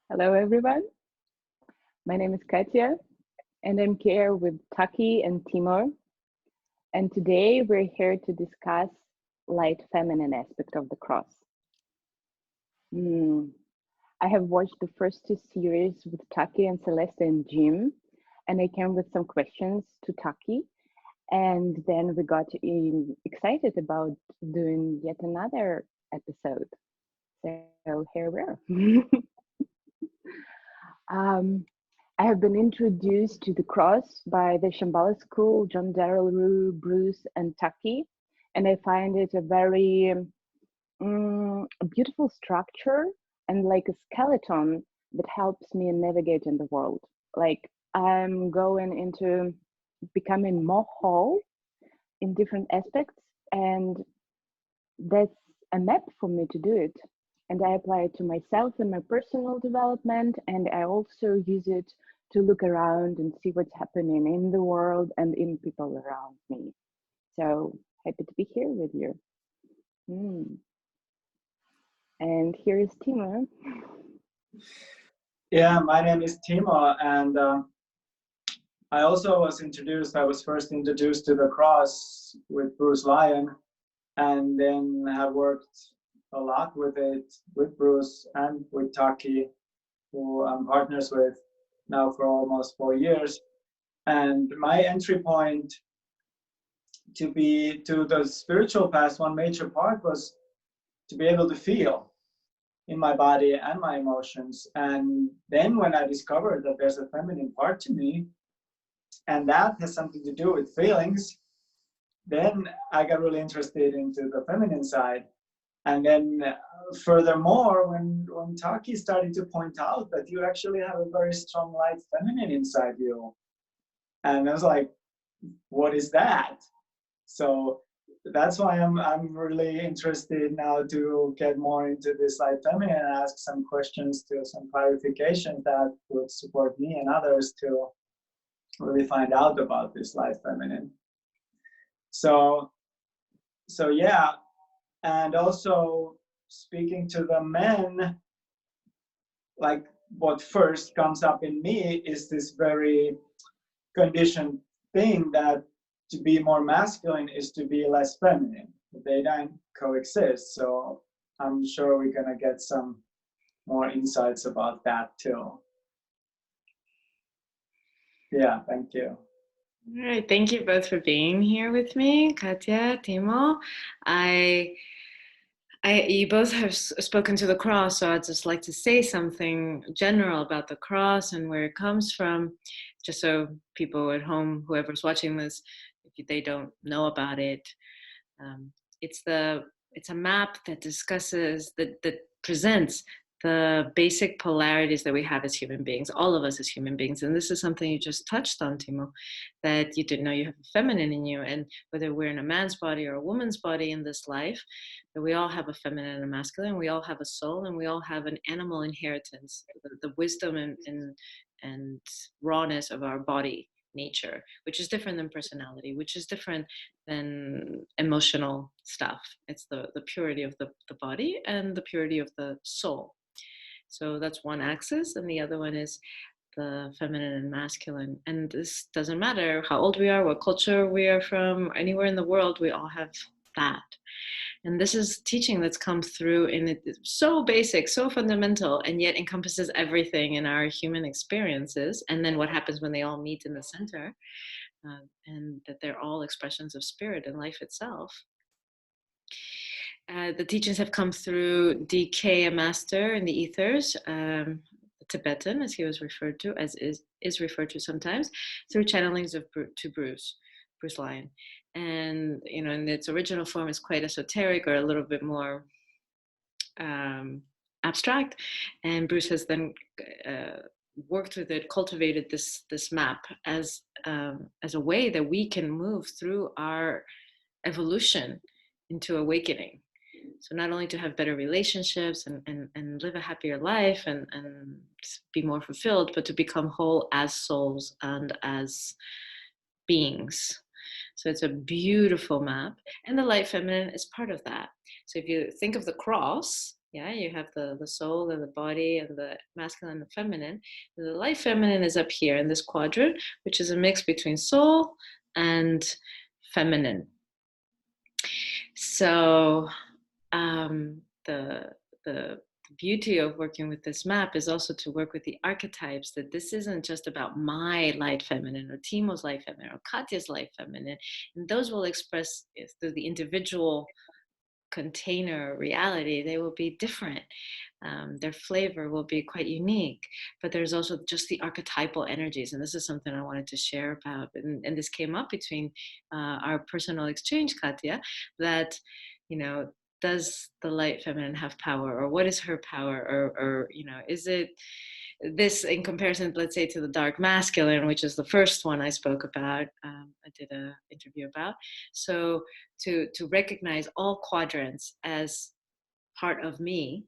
Hello, everyone. My name is Katia, and I'm here with Taki'h and Timo. And today we're here to discuss light feminine aspect of the cross. I have watched the first two series with Taki'h and Celeste and Jim, and I came with some questions to Taki'h. And then we got excited about doing yet another episode. So here we are. I have been introduced to the cross by the Shambhala School, John Darrell Rue, Bruce, and Taki'h, and I find it a very beautiful structure and like a skeleton that helps me navigate in the world. Like I'm going into becoming more whole in different aspects, and that's a map for me to do it. And I apply it to myself in my personal development, and I also use it to look around and see what's happening in the world and in people around me. So happy to be here with you. And here is Timo. Yeah, my name is Timo, and I was first introduced to the cross with Bruce Lyon, and then have worked a lot with it, with Bruce and with Taki'h, who I'm partners with now for almost 4 years. And my entry point to the spiritual path, one major part was to be able to feel in my body and my emotions. And then when I discovered that there's a feminine part to me, and that has something to do with feelings, then I got really interested into the feminine side. And then furthermore, when Taki'h started to point out that you actually have a very strong light feminine inside you. And I was like, what is that? So that's why I'm really interested now to get more into this light feminine and ask some questions to some clarification that would support me and others to really find out about this light feminine. So yeah. And also speaking to the men, like what first comes up in me is this very conditioned thing that to be more masculine is to be less feminine. They don't coexist. So I'm sure we're gonna get some more insights about that too. Yeah, thank you. All right, thank you both for being here with me, Katia, Timo. You both have spoken to the cross, so I'd just like to say something general about the cross and where it comes from, just so people at home, whoever's watching this, if they don't know about it. It's a map that discusses, that presents the basic polarities that we have as human beings, all of us as human beings. And this is something you just touched on, Timo, that you didn't know you have a feminine in you. And whether we're in a man's body or a woman's body in this life, that we all have a feminine and a masculine, we all have a soul, and we all have an animal inheritance, the wisdom and rawness of our body nature, which is different than personality, which is different than emotional stuff. It's the purity of the body and the purity of the soul. So that's one axis, and the other one is the feminine and masculine. And this doesn't matter how old we are, what culture we are from, anywhere in the world, we all have that. And this is teaching that's come through in it, so basic, so fundamental, and yet encompasses everything in our human experiences. And then what happens when they all meet in the center, and that they're all expressions of spirit and life itself. The teachings have come through DK, a master in the ethers, Tibetan, as he was referred to, as is referred to sometimes, through channelings to Bruce Lyon. And, in its original form is quite esoteric or a little bit more abstract. And Bruce has then worked with it, cultivated this map as a way that we can move through our evolution into awakening. So not only to have better relationships and live a happier life and be more fulfilled, but to become whole as souls and as beings. So it's a beautiful map, and the light feminine is part of that. So if you think of the cross, Yeah, you have the soul and the body and the masculine and the feminine. The light feminine is up here in this quadrant, which is a mix between soul and feminine. So the beauty of working with this map is also to work with the archetypes, that this isn't just about my light feminine or Timo's light feminine or Katia's light feminine, and those will express through the individual container reality. They will be different. Their flavor will be quite unique, but there's also just the archetypal energies, and this is something I wanted to share about, and this came up between our personal exchange, Katia, that, you know, does the light feminine have power, or what is her power, or you know, is it this in comparison, let's say, to the dark masculine, which is the first one I spoke about, I did an interview about. So to recognize all quadrants as part of me,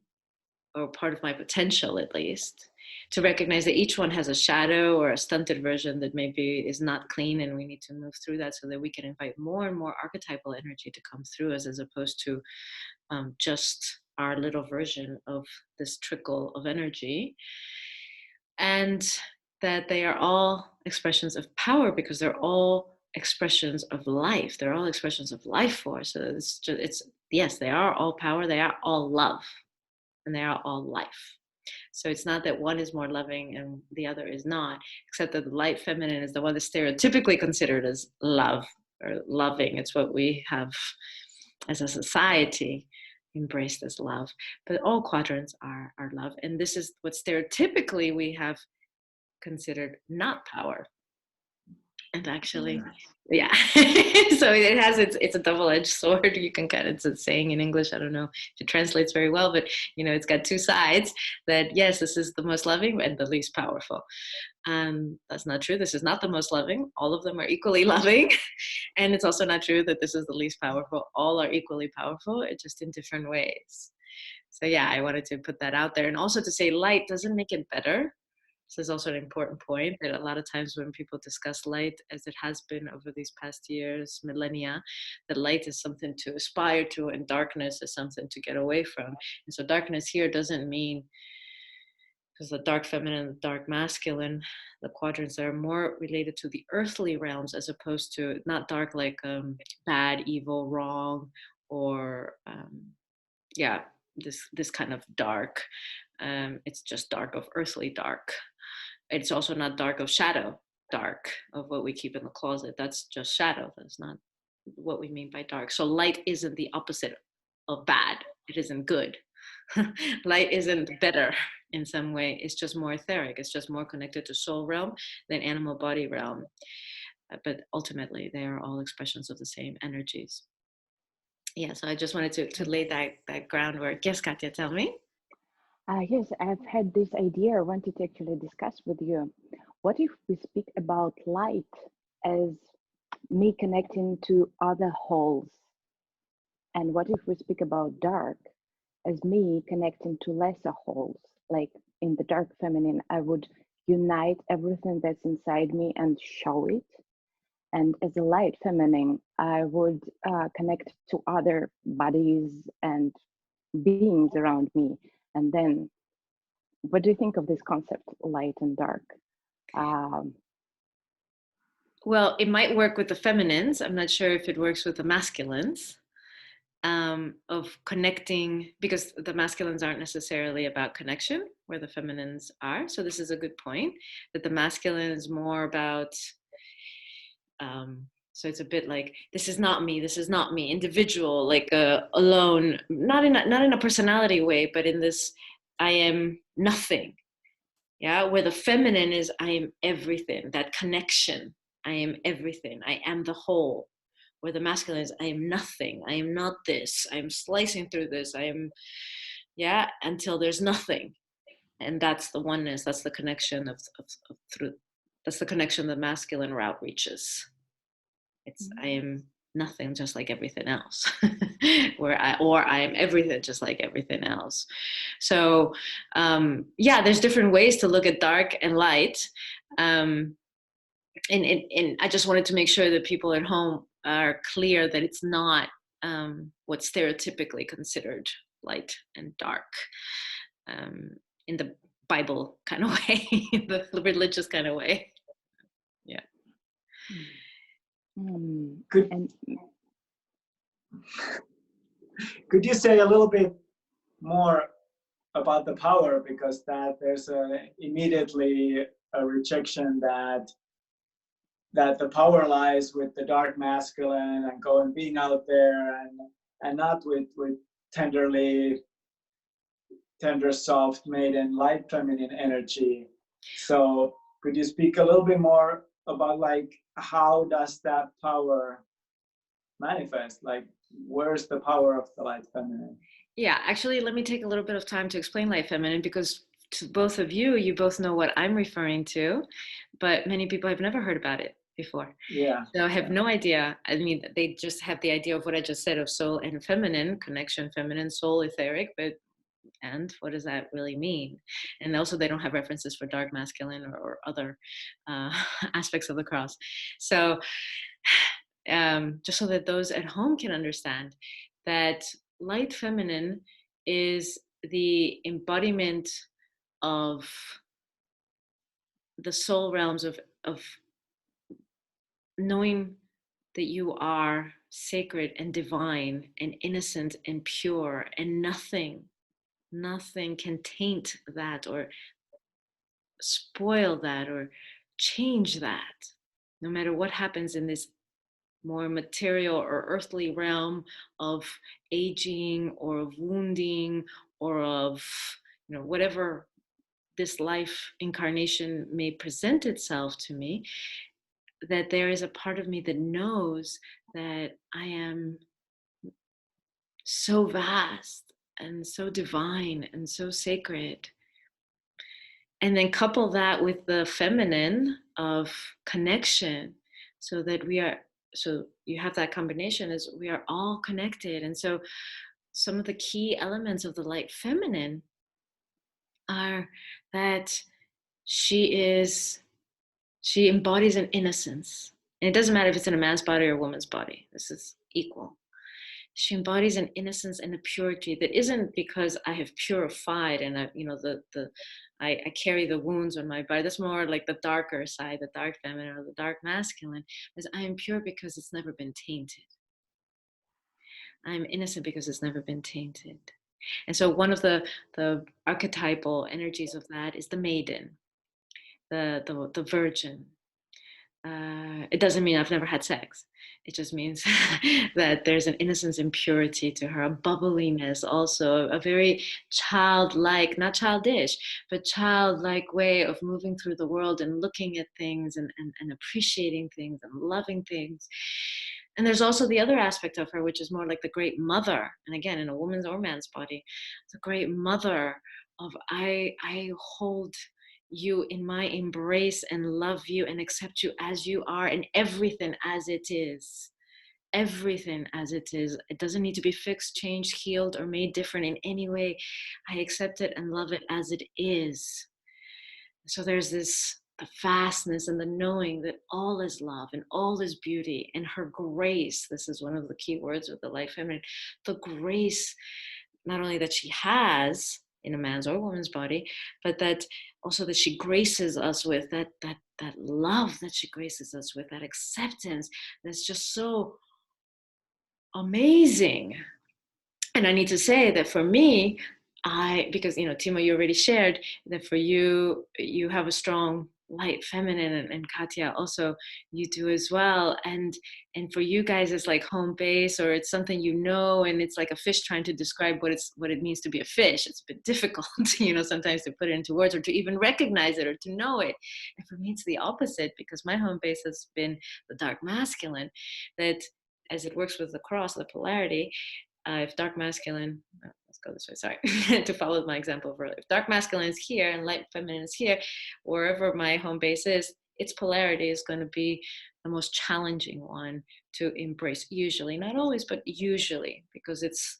or part of my potential at least, to recognize that each one has a shadow or a stunted version that maybe is not clean, and we need to move through that so that we can invite more and more archetypal energy to come through us, as opposed to just our little version of this trickle of energy. And that they are all expressions of power, because they're all expressions of life. They're all expressions of life force. So it's yes, they are all power, they are all love, and they are all life. So it's not that one is more loving and the other is not, except that the light feminine is the one that's stereotypically considered as love or loving. It's what we have as a society embraced as love. But all quadrants are love. And this is what stereotypically we have considered not power. And actually, yeah. So it has it's a double-edged sword. You can kind of, it's a saying in English, I don't know if it translates very well, but you know, it's got two sides. That yes, this is the most loving and the least powerful. That's not true. This is not the most loving. All of them are equally loving. And it's also not true that this is the least powerful. All are equally powerful, it's just in different ways. So yeah, I wanted to put that out there. And also to say light doesn't make it better. This is also an important point, that a lot of times when people discuss light, as it has been over these past years, millennia, that light is something to aspire to and darkness is something to get away from. And so darkness here doesn't mean, because the dark feminine, the dark masculine, the quadrants are more related to the earthly realms, as opposed to not dark like bad, evil, wrong, or yeah, this kind of dark. It's just dark of earthly dark. It's also not dark of shadow, dark of what we keep in the closet. That's just shadow. That's not what we mean by dark. So light isn't the opposite of bad. It isn't good. Light isn't better in some way. It's just more etheric. It's just more connected to soul realm than animal body realm. But ultimately, they are all expressions of the same energies. Yeah, so I just wanted to lay that groundwork. Yes, Katia, tell me. Yes, I've had this idea I wanted to actually discuss with you. What if we speak about light as me connecting to other wholes? And what if we speak about dark as me connecting to lesser wholes? Like in the dark feminine, I would unite everything that's inside me and show it. And as a light feminine, I would connect to other bodies and beings around me. And then, what do you think of this concept, light and dark? Well, it might work with the feminines. I'm not sure if it works with the masculines. Of connecting, because the masculines aren't necessarily about connection, where the feminines are. So this is a good point, that the masculine is more about, so it's a bit like, this is not me, individual, like alone, not in a personality way, but in this, I am nothing. Yeah, where the feminine is, I am everything, that connection, I am everything, I am the whole. Where the masculine is, I am nothing, I am not this, I am slicing through this, I am, yeah, until there's nothing. And that's the oneness, that's the connection of through, that's the connection the masculine route reaches. It's, I am nothing, just like everything else. Or I am everything, just like everything else. So yeah, there's different ways to look at dark and light. And I just wanted to make sure that people at home are clear that it's not what's stereotypically considered light and dark, in the Bible kind of way, in the religious kind of way. Yeah. Could, And could you say a little bit more about the power, because that there's immediately a rejection that the power lies with the dark masculine and going being out there and not with tender, soft, maiden, light feminine energy. So could you speak a little bit more about like how does that power manifest? Like where's the power of the light feminine? Yeah, actually, let me take a little bit of time to explain light feminine, because to both of you, you both know what I'm referring to, but many people have never heard about it before. Yeah. So I have no idea. I mean, they just have the idea of what I just said of soul and feminine, connection, feminine, soul, etheric, but and what does that really mean? And also they don't have references for dark masculine or other aspects of the cross. So just so that those at home can understand that light feminine is the embodiment of the soul realms of knowing that you are sacred and divine and innocent and pure, and nothing can taint that or spoil that or change that, no matter what happens in this more material or earthly realm of aging or of wounding or of, you know, whatever this life incarnation may present itself to me, that there is a part of me that knows that I am so vast and so divine and so sacred. And then couple that with the feminine of connection, so that so you have that combination, is we are all connected. And so some of the key elements of the light feminine are that she embodies an innocence. And it doesn't matter if it's in a man's body or a woman's body, this is equal. She embodies an innocence and a purity that isn't because I have purified and I carry the wounds on my body. That's more like the darker side, the dark feminine or the dark masculine. Is I am pure because it's never been tainted. I'm innocent because it's never been tainted. And so one of the archetypal energies of that is the maiden, the virgin. It doesn't mean I've never had sex. It just means that there's an innocence and purity to her, a bubbliness, also a very childlike, not childish, but childlike way of moving through the world and looking at things and appreciating things and loving things. And there's also the other aspect of her, which is more like the great mother. And again, in a woman's or man's body, the great mother of I hold you in my embrace and love you and accept you as you are, and everything as it is. Everything as it is. It doesn't need to be fixed, changed, healed, or made different in any way. I accept it and love it as it is. So there's the vastness and the knowing that all is love and all is beauty, and her grace. This is one of the key words with the light feminine. The grace, not only that she has in a man's or woman's body, but that also that she graces us with, that love that she graces us with, that acceptance that's just so amazing. And I need to say that for me, because Timo, you already shared that for you have a strong light feminine, and Katia also, you do as well, and for you guys it's like home base, or it's something and it's like a fish trying to describe what it means to be a fish. It's a bit difficult sometimes to put it into words or to even recognize it or to know it. And for me it's the opposite, because my home base has been the dark masculine, that as it works with the cross, the polarity, if dark masculine, let's go this way, sorry, to follow my example of earlier. If dark masculine is here and light feminine is here, wherever my home base is, its polarity is going to be the most challenging one to embrace, usually. Not always, but usually, because it's,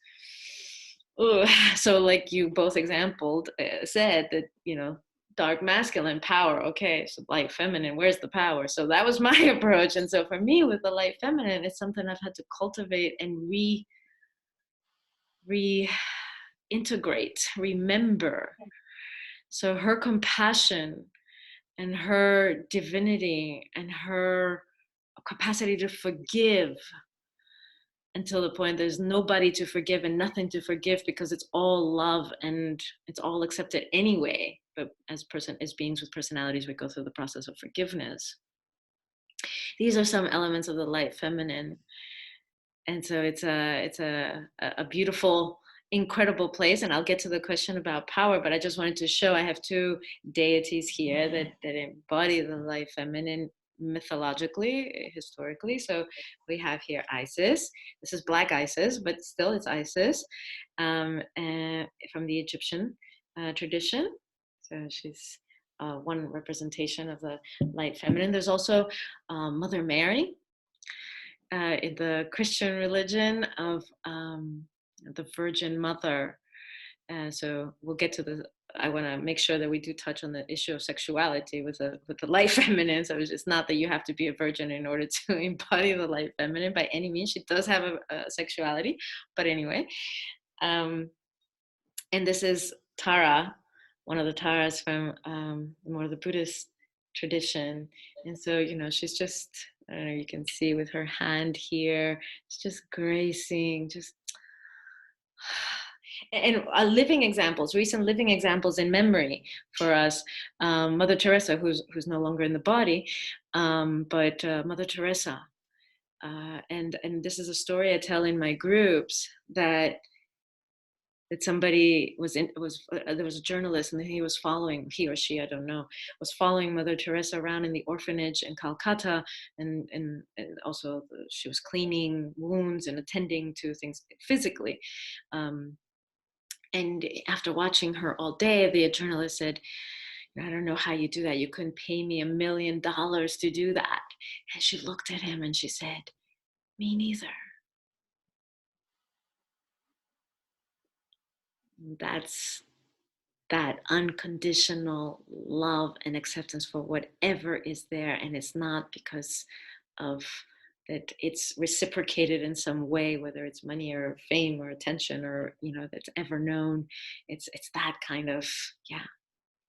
so like you both said that, dark masculine power, okay, so light feminine, where's the power? So that was my approach. And so for me with the light feminine, it's something I've had to cultivate and integrate, remember. So her compassion and her divinity and her capacity to forgive, until the point there's nobody to forgive and nothing to forgive, because it's all love and it's all accepted anyway. But as beings with personalities, we go through the process of forgiveness. These are some elements of the light feminine. And so it's a beautiful, incredible place. And I'll get to the question about power, but I just wanted to show I have two deities here that embody the light feminine mythologically, historically. So we have here Isis. This is Black Isis, but still it's Isis, from the Egyptian tradition. So she's one representation of the light feminine. There's also Mother Mary, in the Christian religion of the Virgin Mother. So we'll get to I want to make sure that we do touch on the issue of sexuality with the light feminine. So it's not that you have to be a virgin in order to embody the light feminine by any means. She does have a sexuality, but anyway. And this is Tara, one of the Taras from more of the Buddhist tradition. And so, she's just, I don't know, you can see with her hand here, it's just gracing, just, and living examples, recent living examples in memory for us. Mother Teresa, who's no longer in the body, but Mother Teresa. And this is a story I tell in my groups, that somebody there was a journalist, and he was following, he or she, I don't know, was following Mother Teresa around in the orphanage in Calcutta, and also she was cleaning wounds and attending to things physically. And after watching her all day, the journalist said, I don't know how you do that. You couldn't pay me $1 million to do that. And she looked at him and she said, me neither. That's that unconditional love and acceptance for whatever is there. And it's not because of that it's reciprocated in some way, whether it's money or fame or attention or, that's ever known. It's that kind of,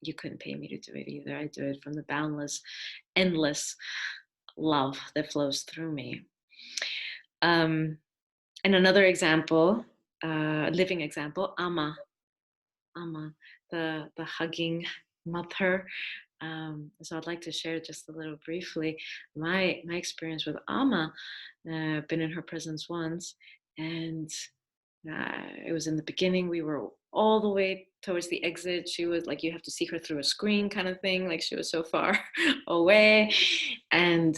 you couldn't pay me to do it either. I do it from the boundless, endless love that flows through me. And another example, living example, Amma, the hugging mother. So I'd like to share just a little briefly my experience with Amma. Been in her presence once, and it was in the beginning. We were all the way towards the exit. She was like, you have to see her through a screen kind of thing. Like, she was so far away. And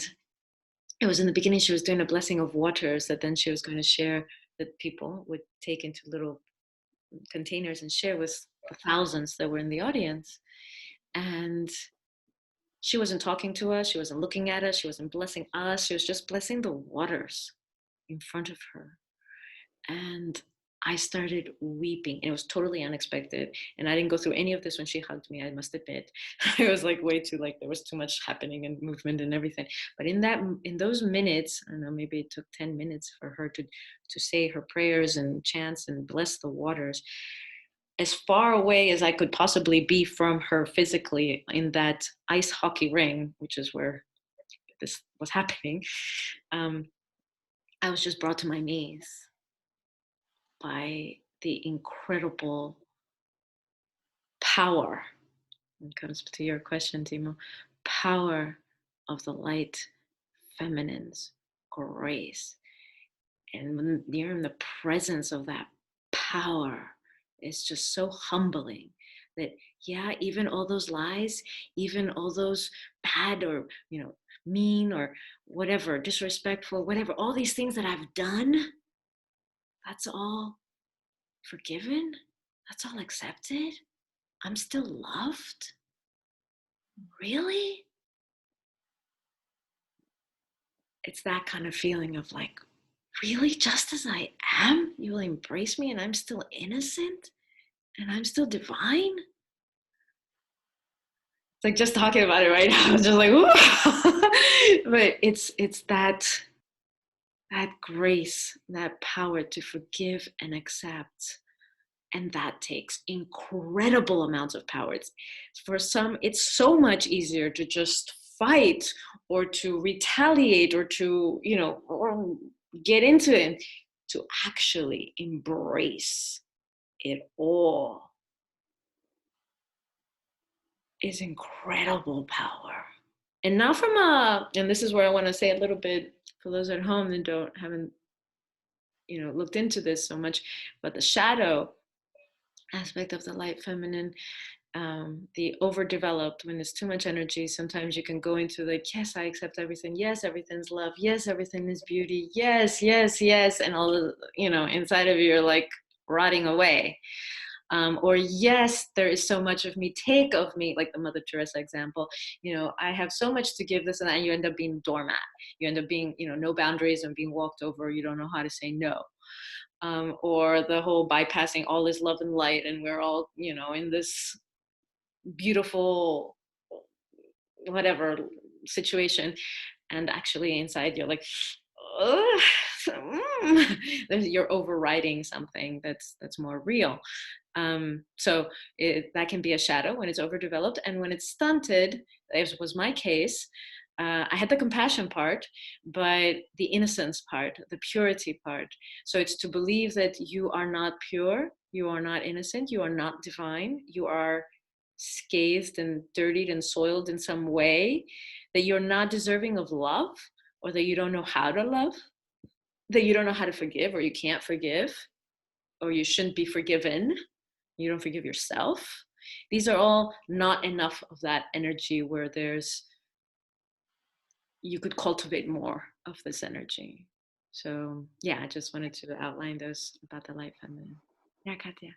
it was in the beginning, she was doing a blessing of waters that then she was going to share, that people would take into little containers and share with the thousands that were in the audience. And she wasn't talking to us. She wasn't looking at us. She wasn't blessing us. She was just blessing the waters in front of her. And I started weeping. It was totally unexpected. And I didn't go through any of this when she hugged me, I must admit. It was like way too, there was too much happening and movement and everything. But in those minutes, I don't know, maybe it took 10 minutes for her to say her prayers and chants and bless the waters. As far away as I could possibly be from her physically in that ice hockey ring, which is where this was happening, I was just brought to my knees by the incredible power, when it comes to your question, Timo, power of the light feminine's grace. And when you're in the presence of that power, it's just so humbling that, even all those lies, even all those bad or, mean or whatever, disrespectful, whatever, all these things that I've done, that's all forgiven. That's all accepted. I'm still loved. Really? It's that kind of feeling of like, really, just as I am, you will embrace me and I'm still innocent and I'm still divine? It's like just talking about it right now, I was just like, ooh. But it's that grace, that power to forgive and accept And that takes incredible amounts of power. For some, it's so much easier to just fight or to retaliate or to, or get into it, to actually embrace it all is incredible power. And not from and this is where I want to say a little bit for those at home that haven't looked into this so much, but the shadow aspect of the light feminine, the overdeveloped, when there's too much energy, sometimes you can go into like, yes, I accept everything. Yes, everything's love. Yes, everything is beauty. Yes, yes, yes. And all the, inside of you are like rotting away. Or yes, there is so much of me, take of me, like the Mother Teresa example, I have so much to give this and that, and you end up being doormat. You end up being, no boundaries and being walked over. You don't know how to say no. Or the whole bypassing all is love and light, and we're all, in this beautiful, whatever situation. And actually inside you're like, you're overriding something that's more real. So that can be a shadow when it's overdeveloped, and when it's stunted, as was my case, I had the compassion part, but the innocence part, the purity part. So it's to believe that you are not pure, you are not innocent, you are not divine, you are scathed and dirtied and soiled in some way, that you're not deserving of love, or that you don't know how to love, that you don't know how to forgive, or you can't forgive, or you shouldn't be forgiven. You don't forgive yourself. These are all not enough of that energy where you could cultivate more of this energy. So yeah, I just wanted to outline those about the light feminine. Yeah, Katia.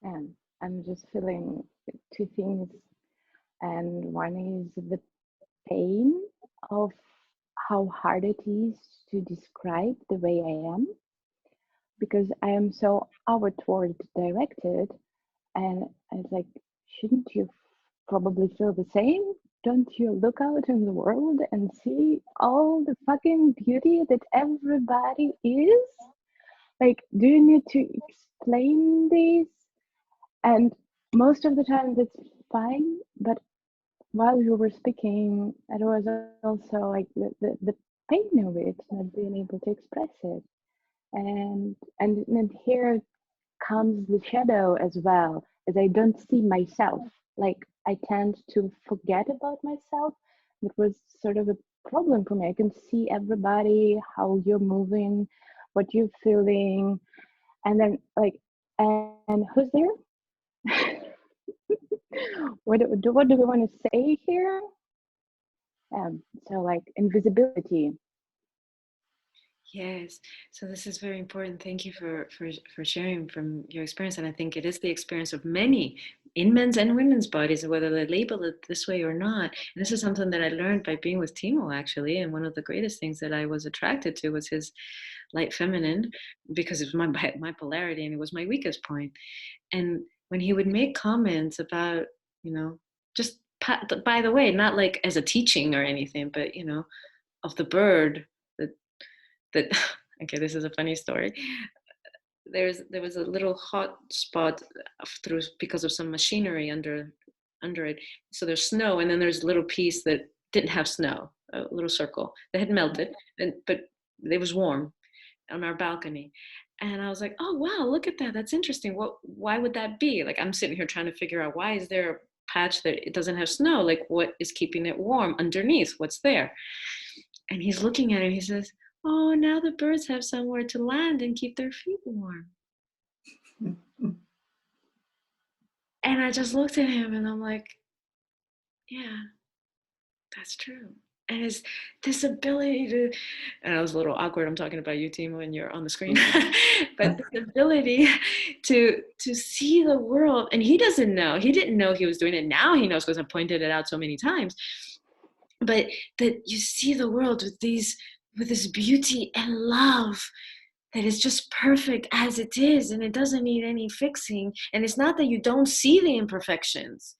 And I'm just feeling two things. And one is the pain of how hard it is to describe the way I am, because I am so outward directed. And it's like, shouldn't you probably feel the same? Don't you look out in the world and see all the fucking beauty that everybody is? Like, do you need to explain this? And most of the time that's fine, but while you were speaking, it was also like the pain of it, not being able to express it. And then here comes the shadow as well, as I don't see myself. Like, I tend to forget about myself. It was sort of a problem for me. I can see everybody, how you're moving, what you're feeling, and then like, and who's there? what do we want to say here? So like invisibility. Yes, so this is very important. Thank you for sharing from your experience, and I think it is the experience of many in men's and women's bodies, whether they label it this way or not. And this is something that I learned by being with Timo, actually. And one of the greatest things that I was attracted to was his light feminine, because it was my polarity and it was my weakest point. And when he would make comments about, just by the way, not like as a teaching or anything, but of the bird that okay, this is a funny story. There was a little hot spot because of some machinery under it. So there's snow, and then there's a little piece that didn't have snow, a little circle that had melted, but it was warm on our balcony. And I was like, oh wow, look at that, that's interesting. Why would that be? Like, I'm sitting here trying to figure out, why is there a patch that it doesn't have snow? Like, what is keeping it warm underneath? What's there? And he's looking at it and he says, oh, now the birds have somewhere to land and keep their feet warm. And I just looked at him and I'm like, yeah, that's true. And it's this ability to, and I was a little awkward, I'm talking about you, Timo, and you're on the screen, but this ability to see the world, and he didn't know he was doing it. Now he knows, because I pointed it out so many times, but that you see the world with this beauty and love that is just perfect as it is, and it doesn't need any fixing. And it's not that you don't see the imperfections,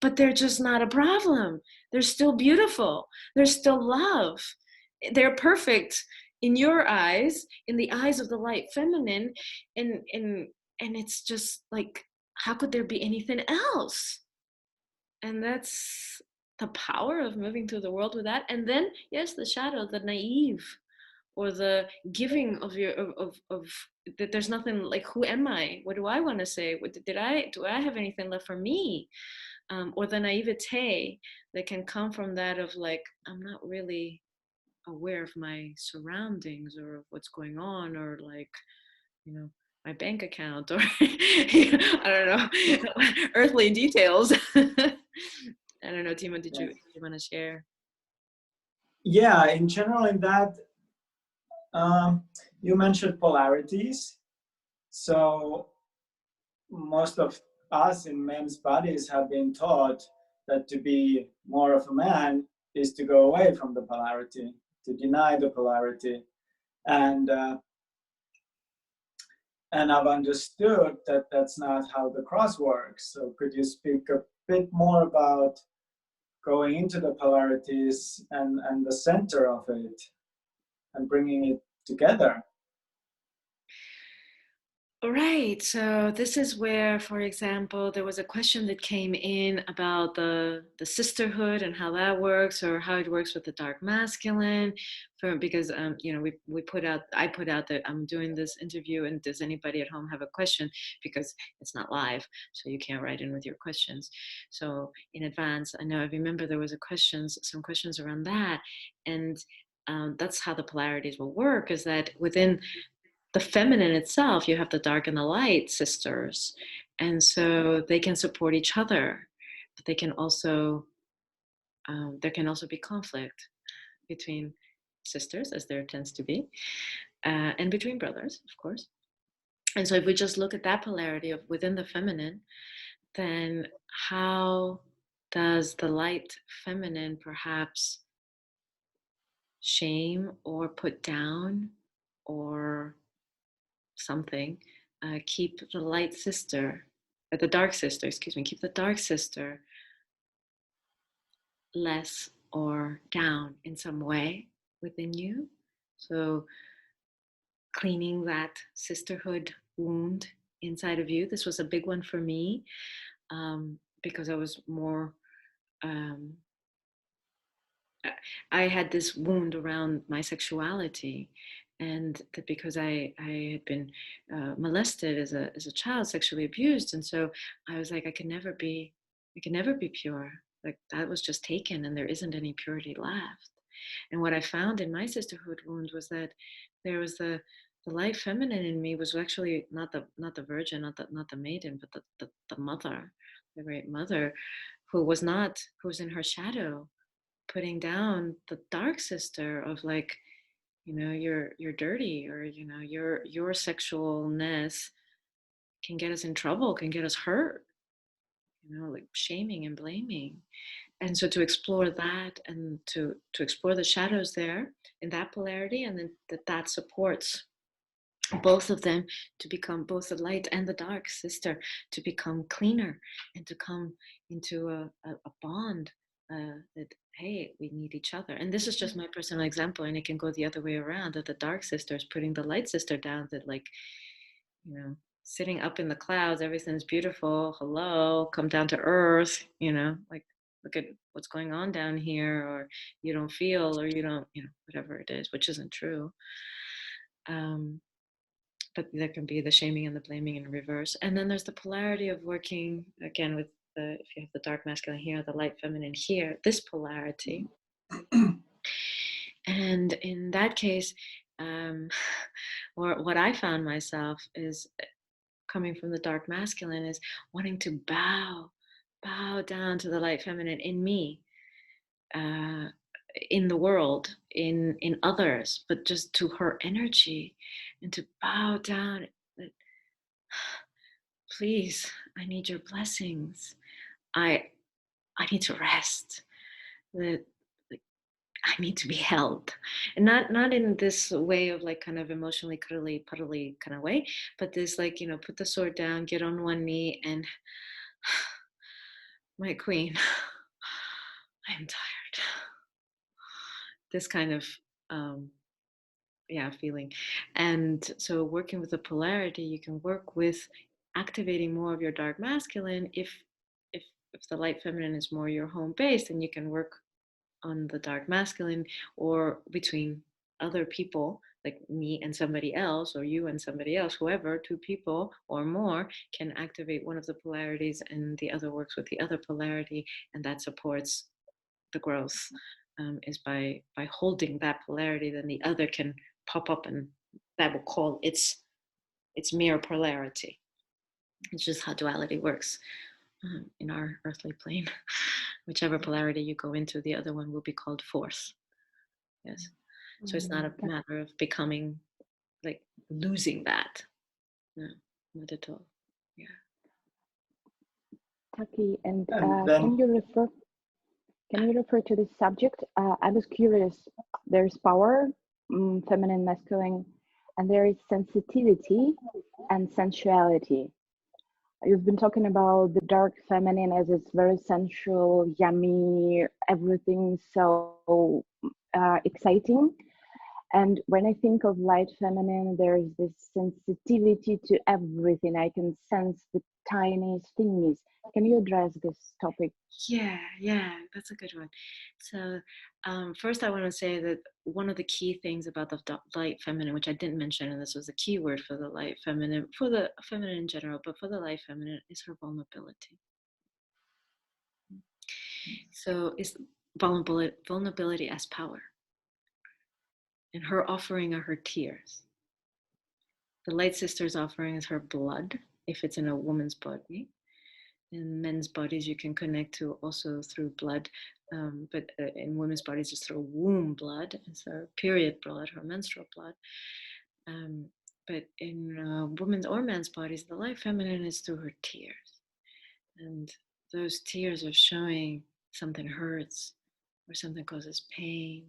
but they're just not a problem. They're still beautiful. They're still love. They're perfect in your eyes, in the eyes of the light feminine, and it's just like, how could there be anything else? And that's the power of moving through the world with that. And then, yes, the shadow, the naive, or the giving of your of that there's nothing, like, who am I? What do I want to say? What do I have anything left for me? Or the naivete that can come from that of like, I'm not really aware of my surroundings or of what's going on, or like, you know, my bank account, or I don't know, earthly details. I don't know, Timo, did you want to share? Yeah, in general, in that, you mentioned polarities. So most of us in men's bodies have been taught that to be more of a man is to go away from the polarity, to deny the polarity. And I've understood that that's not how the cross works. So could you speak a bit more about going into the polarities and the center of it and bringing it together? Right. So this is where, for example, there was a question that came in about the sisterhood and how that works, or how it works with the dark masculine. Because you know, I put out that I'm doing this interview, and does anybody at home have a question? Because it's not live, so you can't write in with your questions. So in advance, I remember there was some questions around that, and that's how the polarities will work. Is that within the feminine itself, you have the dark and the light sisters, and so they can support each other, but they can also there can also be conflict between sisters, as there tends to be, and between brothers, of course. And so if we just look at that polarity of within the feminine, then how does the light feminine perhaps shame or put down or something, keep the light sister, or the dark sister, excuse me, keep the dark sister less or down in some way within you? So cleaning that sisterhood wound inside of you. This was a big one for me, because I was more, um, I had this wound around my sexuality, and that because I had been molested as a child, sexually abused, and so I was like, I can never be pure. Like, that was just taken, and there isn't any purity left. And what I found in my sisterhood wound was that there was the light feminine in me was actually not the virgin, not the maiden, but the mother, the great mother, who was in her shadow, putting down the dark sister of like, you know, you're dirty, or you know, your sexualness can get us in trouble, can get us hurt, you know, like shaming and blaming. And so to explore that, and to explore the shadows there in that polarity, and then that supports both of them to become, both the light and the dark sister, to become cleaner, and to come into a bond, that, hey, we need each other. And this is just my personal example, and it can go the other way around, that the dark sister is putting the light sister down, that like, you know, sitting up in the clouds, everything's beautiful, hello, come down to earth, you know, like, look at what's going on down here, or you don't feel, or you don't, you know, whatever it is, which isn't true. But there can be the shaming and the blaming in reverse. And then there's the polarity of working again with if you have the dark masculine here, the light feminine here, this polarity. And in that case, or what I found myself is coming from the dark masculine is wanting to bow down to the light feminine in me, in the world, in others, but just to her energy, and to bow down. Please, I need your blessings. I need to rest. That I need to be held, and not in this way of like kind of emotionally cuddly puddly kind of way, but this like, you know, put the sword down, get on one knee, and my queen, I am tired. This kind of feeling. And so working with the polarity, you can work with activating more of your dark masculine. If the light feminine is more your home base, then you can work on the dark masculine, or between other people, like me and somebody else, or you and somebody else, whoever, two people or more can activate one of the polarities and the other works with the other polarity, and that supports the growth. Is by holding that polarity, then the other can pop up, and that will call its mere polarity. It's just how duality works in our earthly plane. Whichever polarity you go into, the other one will be called force. Yes. So it's not a matter of becoming, like, losing that. No, not at all. Yeah. Taki'h, and then, can you refer to this subject? I was curious. There's power, feminine, masculine, and there is sensitivity and sensuality. You've been talking about the dark feminine as it's very sensual, yummy, everything so exciting. And when I think of light feminine, there's this sensitivity to everything. I can sense the tiniest things. Can you address this topic? Yeah, that's a good one. So first I want to say that one of the key things about the light feminine, which I didn't mention, and this was a key word for the light feminine, for the feminine in general, but for the light feminine, is her vulnerability. So it's vulnerability as power. And her offering are her tears. The light sister's offering is her blood, if it's in a woman's body. In men's bodies, you can connect to also through blood, but in women's bodies, it's through womb blood, it's her period blood, her menstrual blood. But in women's or men's bodies, the light feminine is through her tears. And those tears are showing something hurts, or something causes pain,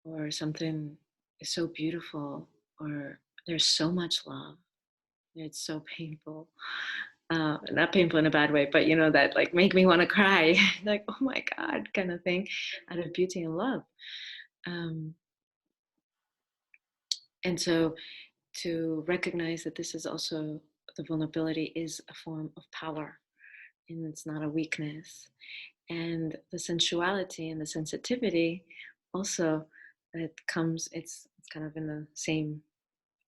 or something is so beautiful, or there's so much love. It's so painful. Not painful in a bad way, but you know, that like make me want to cry, like, oh my God, kind of thing, out of beauty and love. And so to recognize that this is also, the vulnerability is a form of power, and it's not a weakness. And the sensuality and the sensitivity also, it comes, it's kind of in the same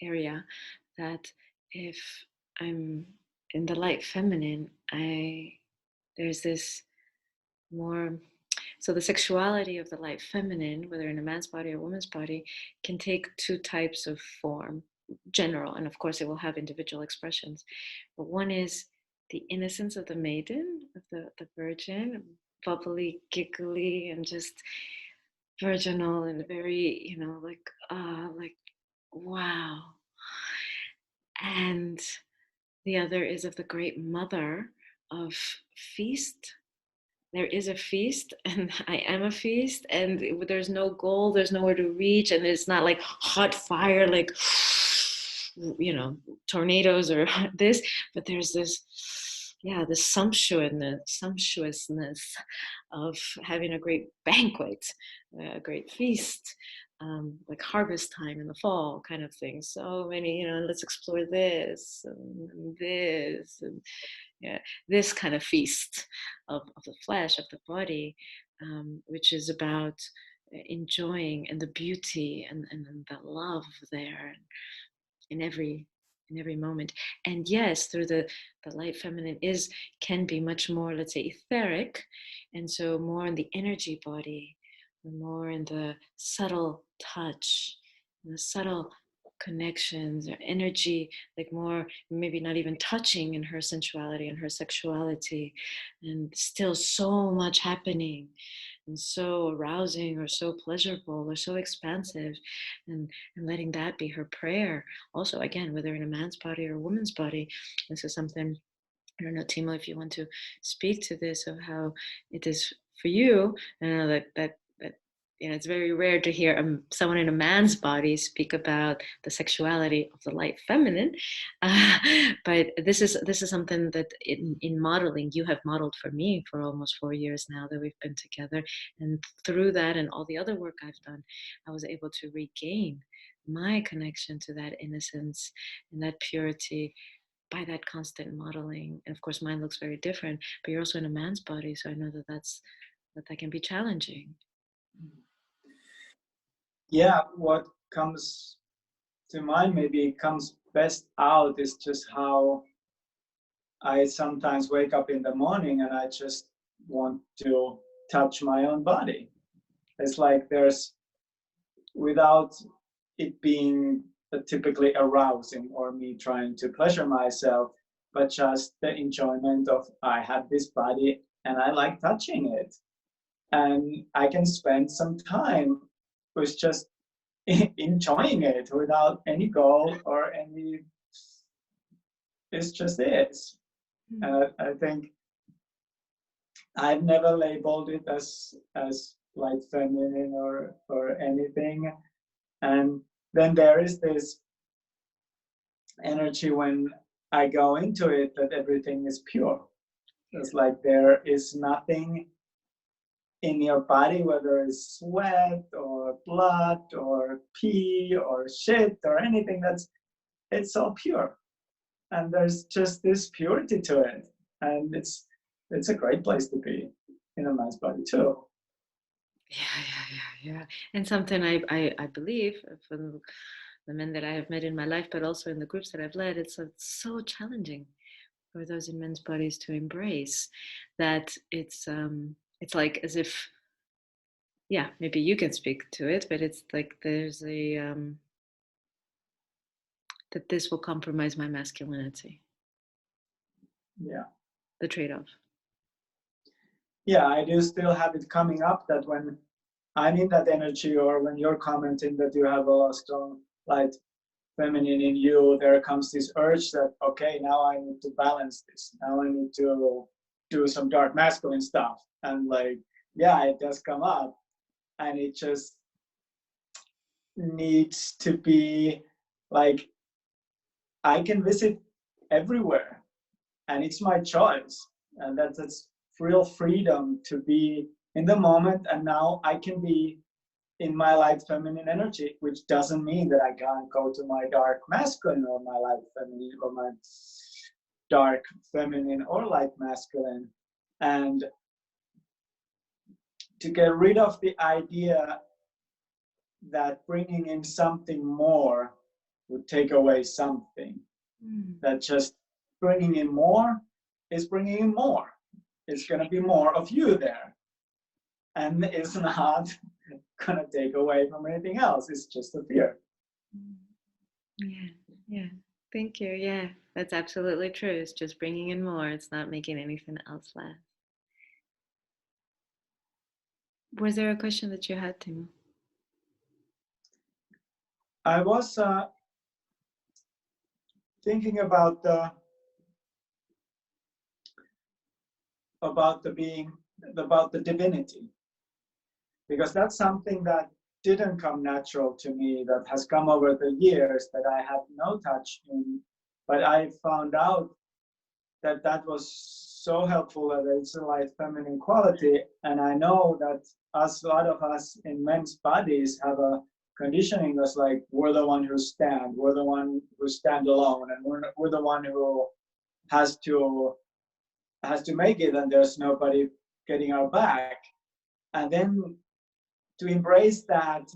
area, that if I'm in the light feminine, there's this more, so the sexuality of the light feminine, whether in a man's body or a woman's body, can take two types of form, general, and of course it will have individual expressions. But one is the innocence of the maiden, of the virgin, bubbly, giggly, and just virginal, and very, you know, like wow. And the other is of the great mother of feast. There is a feast, and I am a feast, and there's no goal, there's nowhere to reach, and it's not like hot fire, like, you know, tornadoes or this, but there's this, the sumptuousness of having a great banquet, a great feast, like harvest time in the fall kind of thing. So many, you know, let's explore this and this, and this kind of feast of the flesh, of the body, which is about enjoying, and the beauty and the love there in every moment. And yes, through the light feminine can be much more, let's say, etheric, and so more in the energy body, more in the subtle touch, the subtle connections or energy, like more maybe not even touching in her sensuality and her sexuality, and still so much happening, and so arousing or so pleasurable or so expansive, and letting that be her prayer. Also, again, whether in a man's body or a woman's body, this is something, I don't know, Timo, if you want to speak to this, of how it is for you. I know that you know, it's very rare to hear someone in a man's body speak about the sexuality of the light feminine, but this is something that in modeling, you have modeled for me for almost 4 years now that we've been together, and through that and all the other work I've done, I was able to regain my connection to that innocence and that purity by that constant modeling. And of course, mine looks very different, but you're also in a man's body, so I know that that can be challenging. Yeah, what comes to mind, maybe comes best out, is just how I sometimes wake up in the morning and I just want to touch my own body. It's like there's, without it being typically arousing or me trying to pleasure myself, but just the enjoyment of, I have this body and I like touching it. And I can spend some time with just enjoying it without any goal or any, it's just is. And I think I've never labeled it as like feminine or anything. And then there is this energy when I go into it that everything is pure. It's like there is nothing in your body, whether it's sweat or blood or pee or shit or anything, it's all pure. And there's just this purity to it. And it's a great place to be in a man's body too. Yeah. And something I believe from the men that I have met in my life, but also in the groups that I've led, it's so challenging for those in men's bodies to embrace that. It's like as if, yeah, maybe you can speak to it, but it's like there's a that this will compromise my masculinity. Yeah. The trade-off. Yeah, I do still have it coming up that when I'm in that energy, or when you're commenting that you have a strong light feminine in you, there comes this urge that, okay, now I need to balance this. Now I need to do some dark masculine stuff. And like, yeah, it does come up. And it just needs to be like, I can visit everywhere and it's my choice. And that's real freedom to be in the moment. And now I can be in my light feminine energy, which doesn't mean that I can't go to my dark masculine or my light feminine or my dark feminine or light masculine. And to get rid of the idea that bringing in something more would take away something. That just bringing in more is bringing in more. It's going to be more of you there. And it's not going to take away from anything else. It's just a fear. Yeah. Thank you. Yeah, that's absolutely true. It's just bringing in more. It's not making anything else less. Was there a question that you had, Timo? I was thinking about the divinity, because that's something that didn't come natural to me, that has come over the years, that I had no touch in, but I found out that that was so helpful, that it's a light feminine quality. And I know that a lot of us in men's bodies have a conditioning that's like, we're the one who stand, we're the one who stand alone, and we're the one who has to make it, and there's nobody getting our back. And then to embrace that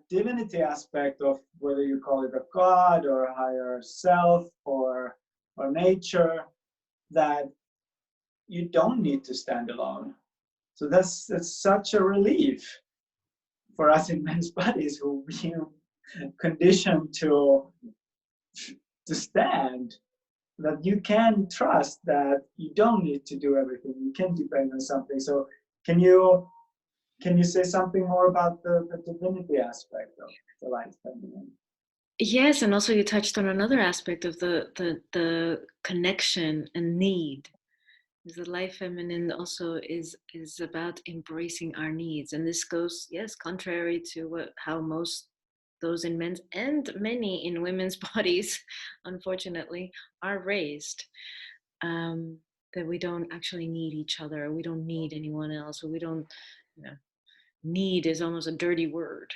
divinity aspect of, whether you call it a god or a higher self or nature, that you don't need to stand alone. So that's such a relief for us in men's bodies who being conditioned to stand, that you can trust that you don't need to do everything. You can depend on something. So can you say something more about the divinity aspect of the light feminine? Yes, and also you touched on another aspect of the connection and need. Because the light feminine also is about embracing our needs, and this goes, yes, contrary to how most those in men's and many in women's bodies, unfortunately, are raised. That we don't actually need each other, we don't need anyone else, or we don't, need is almost a dirty word.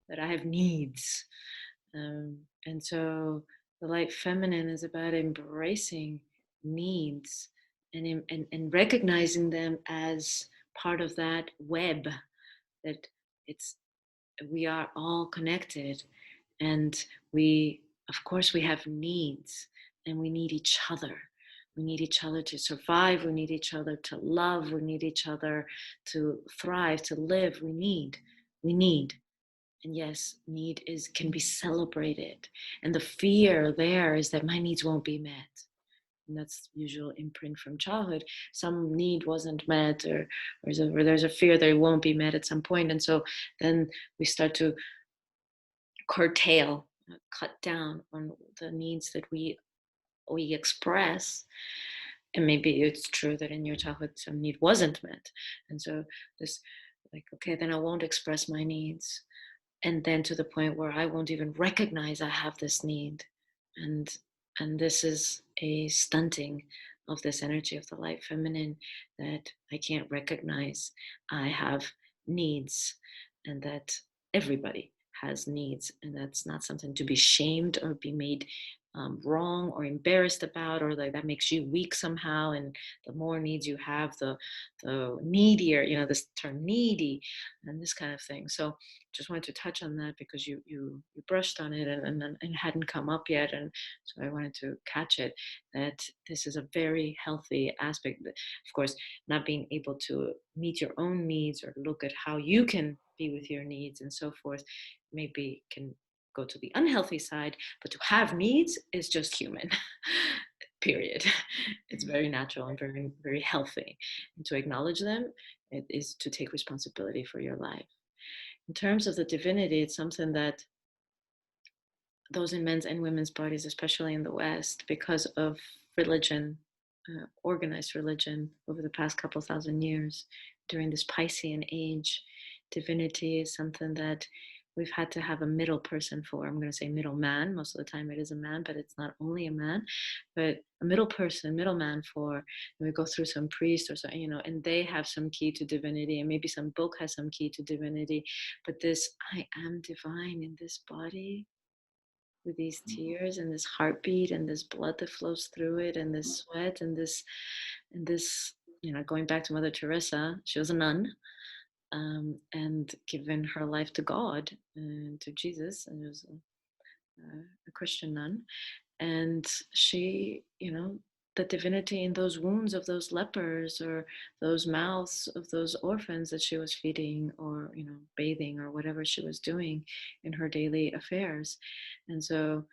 that I have needs. And so the light feminine is about embracing needs and recognizing them as part of that web, that it's we are all connected, and we, of course, we have needs, and we need each other. We need each other to survive. We need each other to love. We need each other to thrive, to live. We need. And yes, need can be celebrated. And the fear there is that my needs won't be met. And that's usual imprint from childhood. Some need wasn't met, or there's a fear that it won't be met at some point. And so then we start to curtail, cut down on the needs that we express. And maybe it's true that in your childhood some need wasn't met. And so this, like, okay, then I won't express my needs. And then to the point where I won't even recognize I have this need. And this is a stunting of this energy of the light feminine, that I can't recognize I have needs, and that everybody has needs, and that's not something to be shamed or be made wrong or embarrassed about, or like that makes you weak somehow. And the more needs you have, the needier, this term needy and this kind of thing. So just wanted to touch on that because you brushed on it and hadn't come up yet, and so I wanted to catch it, that this is a very healthy aspect. Of course, not being able to meet your own needs or look at how you can be with your needs and so forth maybe can go to the unhealthy side, but to have needs is just human. Period. It's very natural and very, very healthy. And to acknowledge them, it is to take responsibility for your life. In terms of the divinity, it's something that those in men's and women's bodies, especially in the West, because of religion, organized religion over the past couple thousand years, during this Piscean age, divinity is something that we've had to have a middle person for. I'm going to say middle man. Most of the time it is a man, but it's not only a man, but a middle person, middleman for. And we go through some priest or so, and they have some key to divinity, and maybe some book has some key to divinity. But this, I am divine in this body, with these tears and this heartbeat and this blood that flows through it and this sweat and this, going back to Mother Teresa, she was a nun. And given her life to God and to Jesus, and it was a Christian nun, and she, the divinity in those wounds of those lepers, or those mouths of those orphans that she was feeding, or bathing, or whatever she was doing in her daily affairs. And so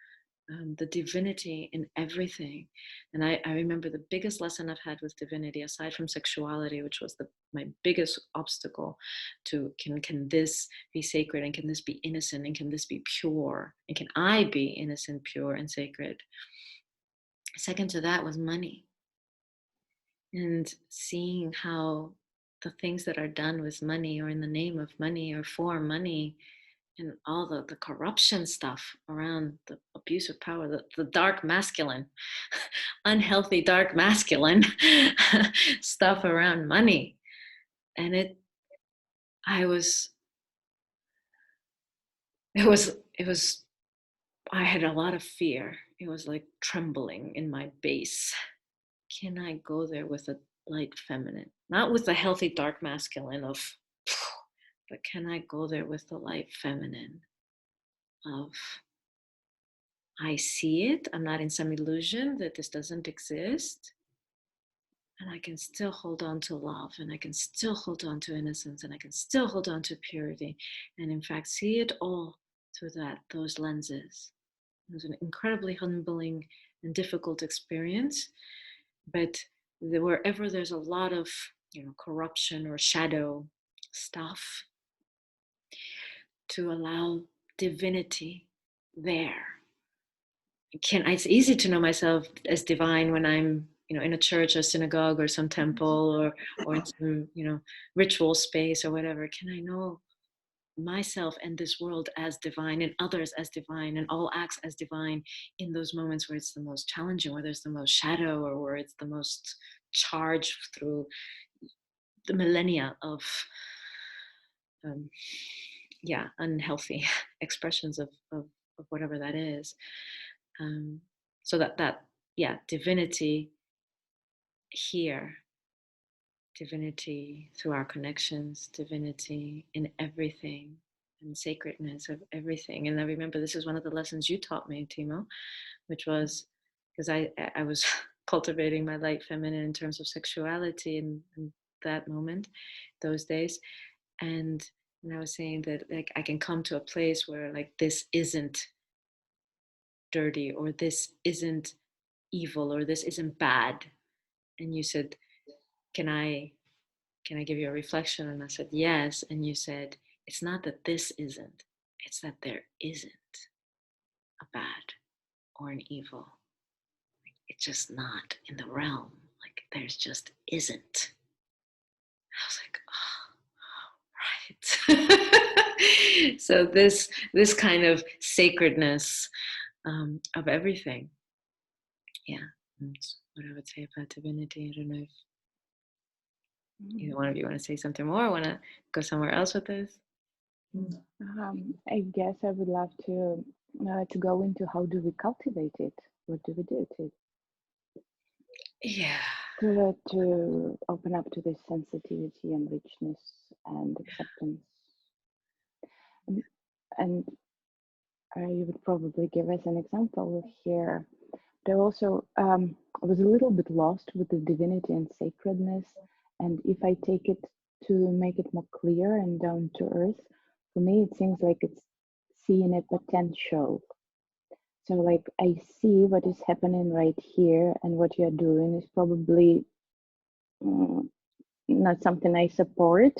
the divinity in everything. And I remember the biggest lesson I've had with divinity, aside from sexuality, which was my biggest obstacle to can this be sacred, and can this be innocent, and can this be pure, and can I be innocent, pure, and sacred? Second to that was money, and seeing how the things that are done with money, or in the name of money, or for money, and all the corruption stuff around the abuse of power, the dark masculine, unhealthy dark masculine stuff around money. And it was, I had a lot of fear. It was like trembling in my base. Can I go there with a light feminine? Not with the healthy dark masculine of, but can I go there with the light feminine of, I see it, I'm not in some illusion that this doesn't exist, and I can still hold on to love, and I can still hold on to innocence, and I can still hold on to purity, and in fact see it all through those lenses. It was an incredibly humbling and difficult experience, but wherever there's a lot of corruption or shadow stuff, to allow divinity there. It's easy to know myself as divine when I'm in a church or synagogue or some temple, or in some ritual space or whatever. Can I know myself and this world as divine, and others as divine, and all acts as divine, in those moments where it's the most challenging, where there's the most shadow, or where it's the most charged through the millennia of unhealthy expressions of whatever that is. So that divinity here, divinity through our connections, divinity in everything, and sacredness of everything. And I remember this is one of the lessons you taught me, Timo, which was because I was cultivating my light feminine in terms of sexuality in that moment, those days, and I was saying that like I can come to a place where like this isn't dirty, or this isn't evil, or this isn't bad. And you said, can I give you a reflection? And I said, yes. And you said, it's not that this isn't, it's that there isn't a bad or an evil. It's just not in the realm. Like there's just isn't. I was like, oh, right. So this kind of sacredness of everything. Yeah, that's what I would say about divinity. I don't know if either one of you want to say something more, or want to go somewhere else with this. I guess I would love to go into how do we cultivate it? What do we do to Yeah. To open up to this sensitivity and richness and acceptance? And you would probably give us an example here. But I also was a little bit lost with the divinity and sacredness. And if I take it to make it more clear and down to earth, for me, it seems like it's seeing a potential. So like I see what is happening right here, and what you're doing is probably not something I support,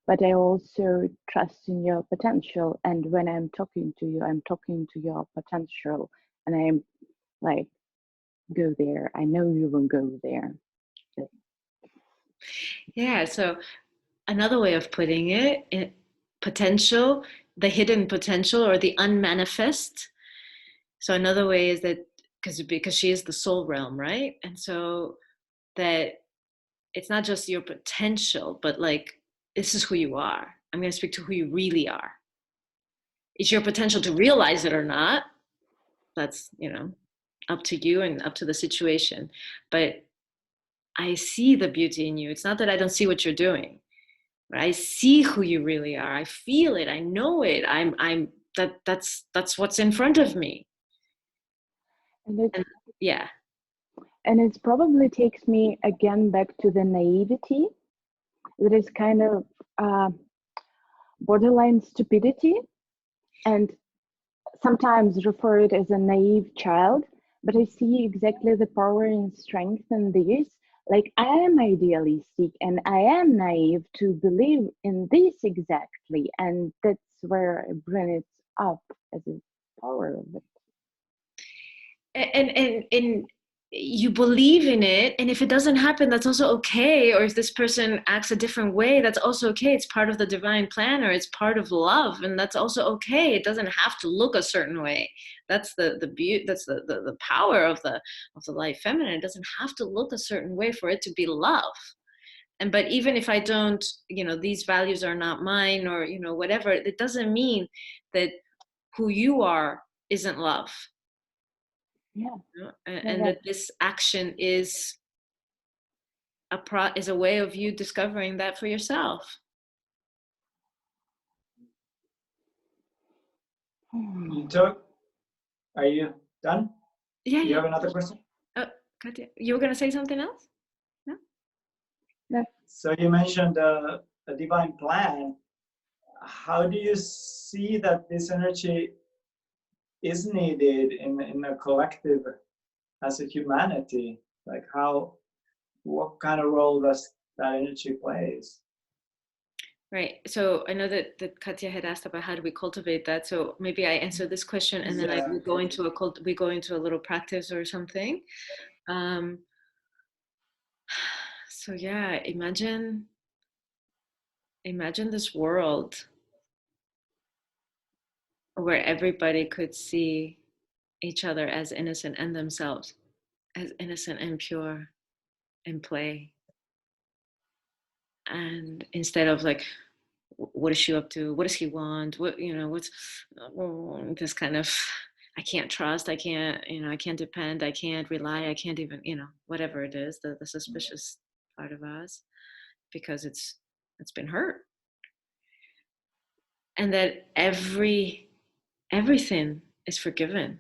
but I also trust in your potential. And when I'm talking to you, I'm talking to your potential, and I'm like, go there. I know you will go there. Yeah. So another way of putting it, potential, the hidden potential or the unmanifest. So another way is that because she is the soul realm, right? And so that it's not just your potential, but like this is who you are. I'm going to speak to who you really are. It's your potential to realize it or not. That's, up to you and up to the situation. But I see the beauty in you. It's not that I don't see what you're doing. But I see who you really are. I feel it. I know it. That's what's in front of me. And yeah. And it probably takes me again back to the naivety that is kind of borderline stupidity, and sometimes refer it as a naive child, but I see exactly the power and strength in this. Like I am idealistic and I am naive to believe in this exactly, and that's where I bring it up as a power of it. And you believe in it, and if it doesn't happen, that's also okay. Or if this person acts a different way, that's also okay. It's part of the divine plan, or it's part of love, and that's also okay. It doesn't have to look a certain way. That's the beauty. That's the power of the light feminine. It doesn't have to look a certain way for it to be love. But even if I don't, these values are not mine, or whatever, it doesn't mean that who you are isn't love. Yeah. And that this action is a way of you discovering that for yourself. Are you done? Yeah. You have another question? Katia, you were going to say something else? No? No. So you mentioned a divine plan. How do you see that this energy is needed in a collective as a humanity? Like what kind of role does that energy plays? Right. So I know that Katia had asked about how do we cultivate that. So maybe I answer this question, and then we go into a little practice or something. So yeah, imagine this world where everybody could see each other as innocent, and themselves as innocent and pure and play. And instead of like what is she up to? What does he want? What, what's this kind of, I can't trust, I can't, I can't depend, I can't rely, I can't even, whatever it is, the suspicious part of us, because it's been hurt. And that everything is forgiven.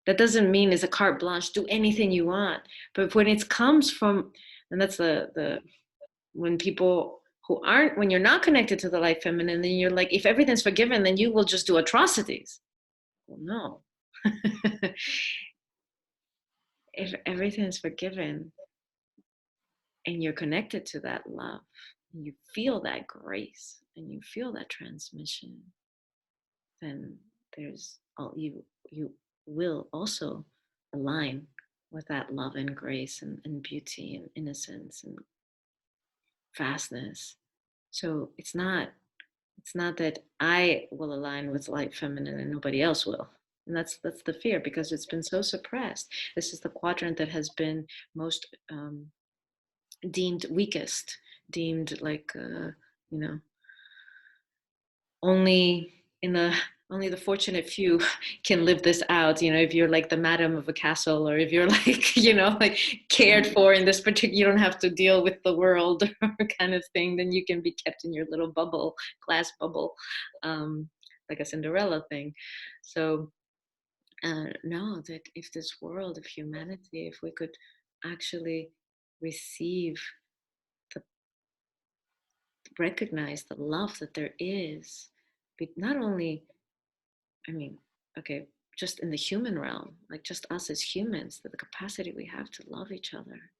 That doesn't mean it's a carte blanche, do anything you want. But when it comes from, and that's the when people who aren't, when you're not connected to the light feminine, then you're like, if everything's forgiven, then you will just do atrocities. Well, no. If everything is forgiven and you're connected to that love, and you feel that grace and you feel that transmission, then there's all, you will also align with that love and grace and beauty and innocence and vastness. So it's not that I will align with light feminine and nobody else will. And that's the fear, because it's been so suppressed. This is the quadrant that has been most deemed weakest, deemed like only the fortunate few can live this out. If you're like the madam of a castle, or if you're like, like cared for in this particular, you don't have to deal with the world kind of thing, then you can be kept in your little bubble, glass bubble, like a Cinderella thing. So know that if this world of humanity, if we could actually receive recognize the love that there is, but not only, just in the human realm, like just us as humans, that the capacity we have to love each other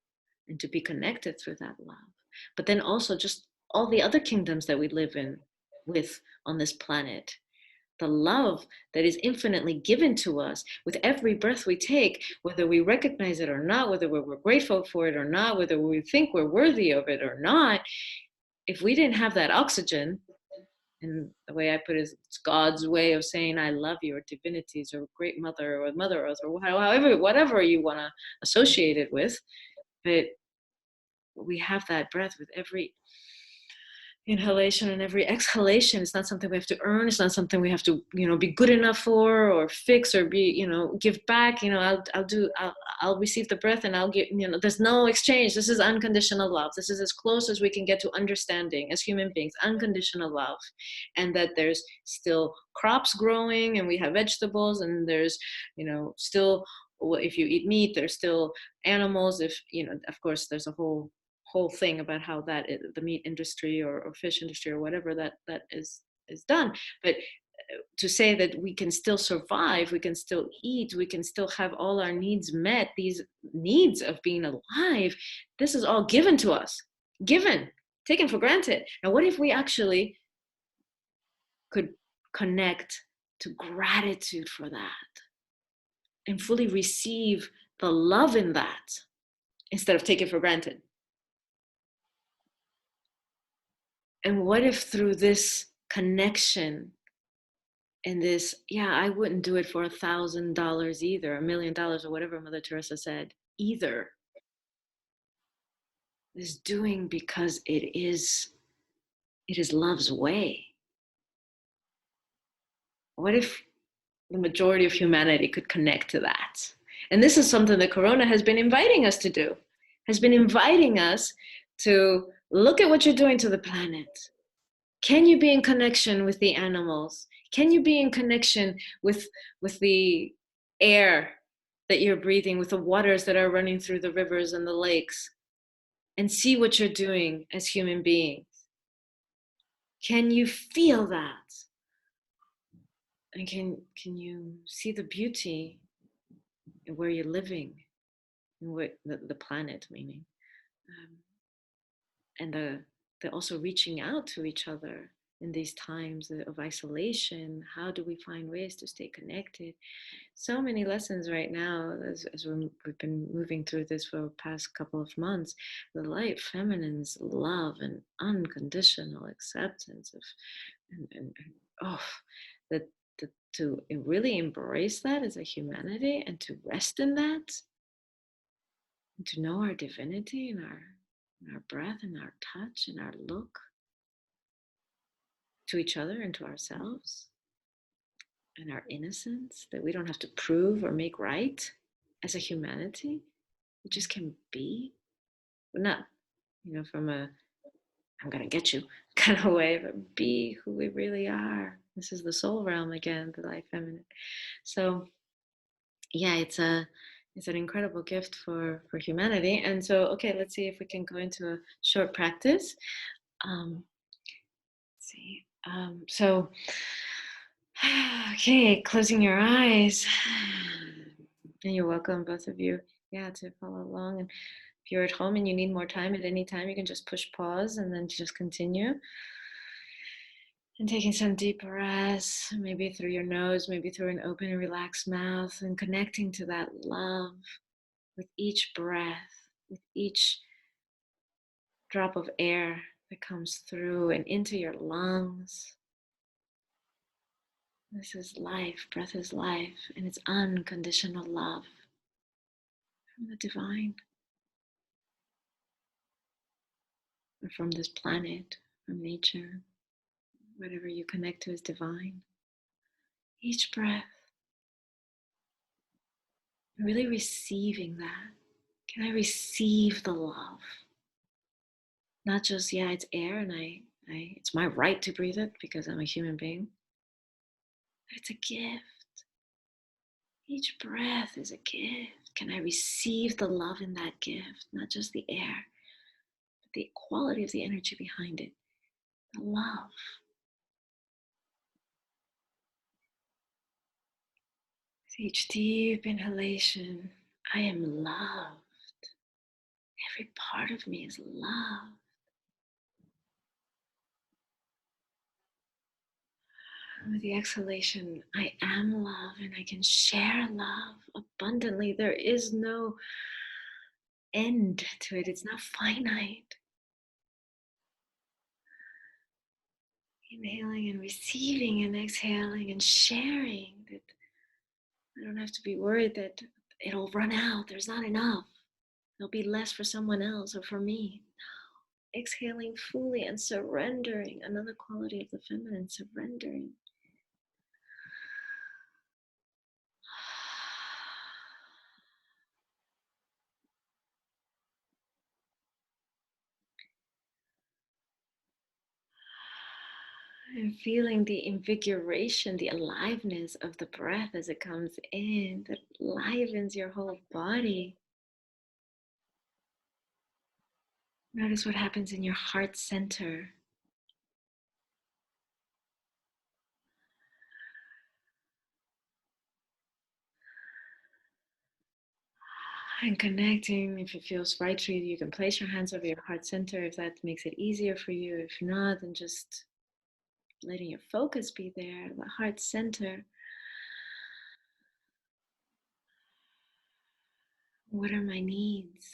and to be connected through that love, but then also just all the other kingdoms that we live in with on this planet, the love that is infinitely given to us with every breath we take, whether we recognize it or not, whether we're grateful for it or not, whether we think we're worthy of it or not. If we didn't have that oxygen, and the way I put it is, it's God's way of saying I love you, or divinities, or great mother, or mother earth, or however, whatever you want to associate it with. But we have that breath with every inhalation and every exhalation. It's not something we have to earn. It's not something we have to, be good enough for, or fix, or be, give back. I'll receive the breath and I'll get, there's no exchange. This is unconditional love. This is as close as we can get to understanding as human beings, unconditional love. And that there's still crops growing, and we have vegetables, and there's, still, if you eat meat, there's still animals. If, of course, there's a whole thing about how that is, the meat industry or fish industry or whatever that is done. But to say that we can still survive, we can still eat, we can still have all our needs met, these needs of being alive, this is all given to us, taken for granted. Now, what if we actually could connect to gratitude for that and fully receive the love in that instead of take it for granted? And what if through this connection and this, I wouldn't do it for $1,000 either, $1 million, or whatever Mother Teresa said, either. This doing because it is love's way. What if the majority of humanity could connect to that? And this is something that Corona has been inviting us to do, has been inviting us to look at what you're doing to the planet. Can you be in connection with the animals? Can you be in connection with the air that you're breathing, with the waters that are running through the rivers and the lakes, and see what you're doing as human beings? Can you feel that? And can you see the beauty in where you're living, in what the planet, meaning, and the also reaching out to each other in these times of isolation? How do we find ways to stay connected? So many lessons right now as we've been moving through this for the past couple of months. The light feminine's love and unconditional acceptance of, and that to really embrace that as a humanity, and to rest in that, and to know our divinity in our breath and our touch and our look. to each other and to ourselves, and our innocence that we don't have to prove or make right as a humanity. We just can be, but not, from a I'm gonna get you kind of way, but be who we really are. This is the soul realm again, the light feminine. So yeah, it's an incredible gift for humanity. And so, okay, let's see if we can go into a short practice. Let's see. So, okay, closing your eyes, and you're welcome, both of you, to follow along. And if you're at home and you need more time, at any time, you can just push pause and then just continue. And taking some deep breaths, maybe through your nose, maybe through an open and relaxed mouth, and connecting to that love with each breath, with each drop of air that comes through and into your lungs. This is life, breath is life, and it's unconditional love from the divine, or from this planet, from nature, whatever you connect to is divine. Each breath, really receiving that. Can I receive the love? Not just, it's air and it's my right to breathe it because I'm a human being. But it's a gift. Each breath is a gift. Can I receive the love in that gift? Not just the air, but the quality of the energy behind it. The love. With each deep inhalation, I am loved. Every part of me is loved. With the exhalation, I am love and I can share love abundantly. There is no end to it. It's not finite. Inhaling and receiving and exhaling and sharing. That I don't have to be worried that it'll run out. There's not enough. There'll be less for someone else or for me. No. Exhaling fully and surrendering. Another quality of the feminine, surrendering. And feeling the invigoration, the aliveness of the breath as it comes in, that livens your whole body. Notice what happens in your heart center. And connecting, if it feels right for you, you can place your hands over your heart center if that makes it easier for you. If not, then just letting your focus be there, the heart center. What are my needs?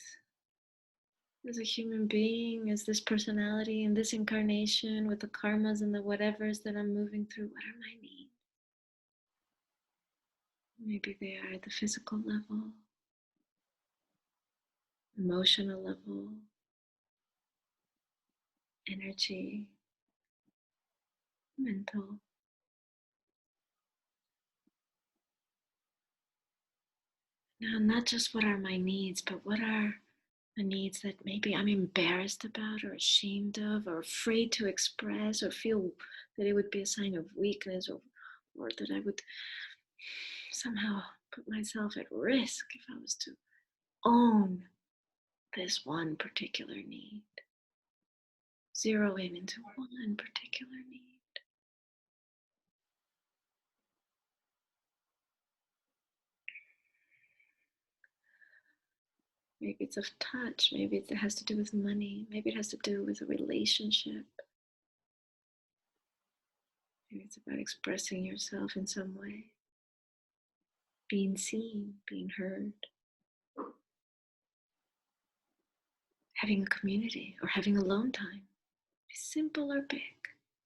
As a human being, as this personality in this incarnation, with the karmas and the whatevers that I'm moving through, what are my needs? Maybe they are at the physical level, emotional level, energy, mental. Now, not just what are my needs, but what are the needs that maybe I'm embarrassed about or ashamed of or afraid to express or feel that it would be a sign of weakness or that I would somehow put myself at risk if I was to own this one particular need. Zero in into one particular need. Maybe it's of touch, maybe it has to do with money, maybe it has to do with a relationship. Maybe it's about expressing yourself in some way. Being seen, being heard. Having a community or having alone time. Simple or big,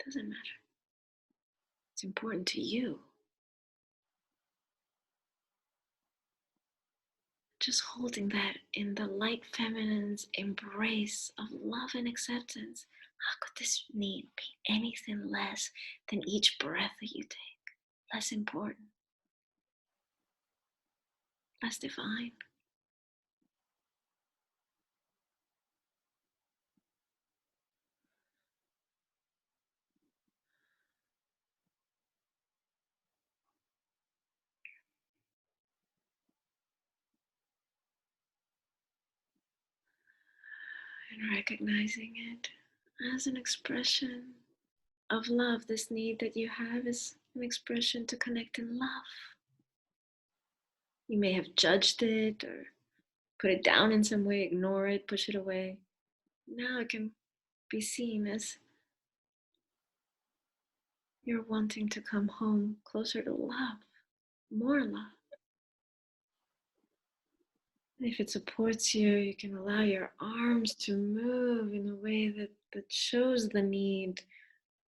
doesn't matter. It's important to you. Just holding that in the light feminine's embrace of love and acceptance. How could this need be anything less than each breath that you take? Less important, less divine. And recognizing it as an expression of love. This need that you have is an expression to connect in love. You may have judged it or put it down in some way, ignore it, push it away. Now it can be seen as you're wanting to come home closer to love, more love. And if it supports you, you can allow your arms to move in a way that shows the need,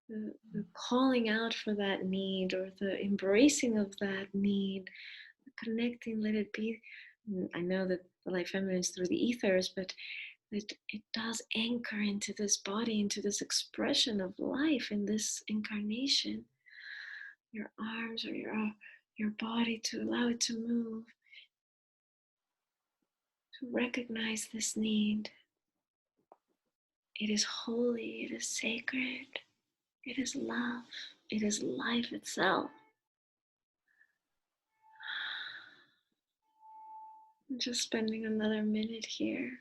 the calling out for that need, or the embracing of that need, the connecting, let it be. I know that the light feminine is through the ethers, but it does anchor into this body, into this expression of life in this incarnation. Your arms or your body, to allow it to move, to recognize this need. It is holy, it is sacred, it is love, it is life itself. I'm just spending another minute here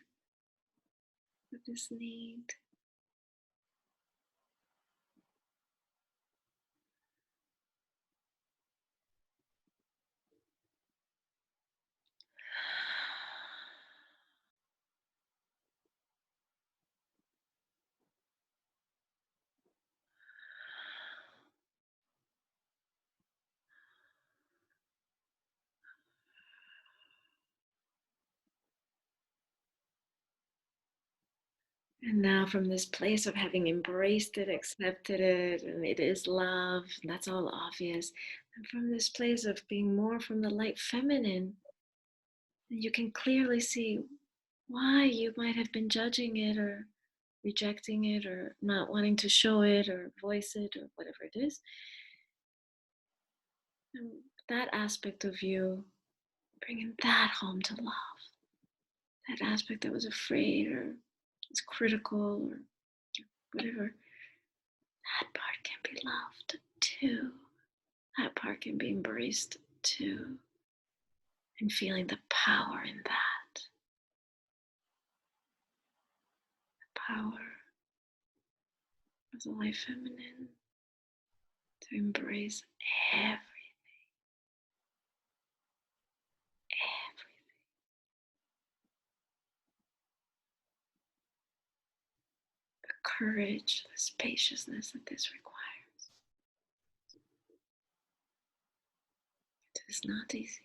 with this need. And now, from this place of having embraced it, accepted it, and it is love, that's all obvious. And from this place of being more from the light feminine, you can clearly see why you might have been judging it or rejecting it or not wanting to show it or voice it or whatever it is. And that aspect of you, bringing that home to love, that aspect that was afraid or is critical or whatever, that part can be loved too. That part can be embraced too. And feeling the power in that. The power of the light feminine to embrace everything. The courage, the spaciousness that this requires. It is not easy.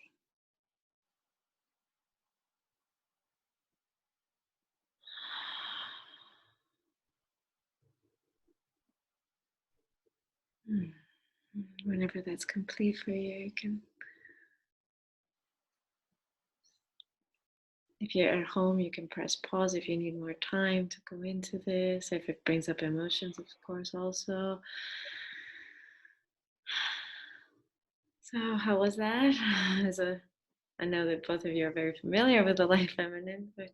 Whenever that's complete for you, you can, if you're at home, you can press pause if you need more time to go into this. If it brings up emotions, of course, also. So how was that? I know that both of you are very familiar with the light feminine, but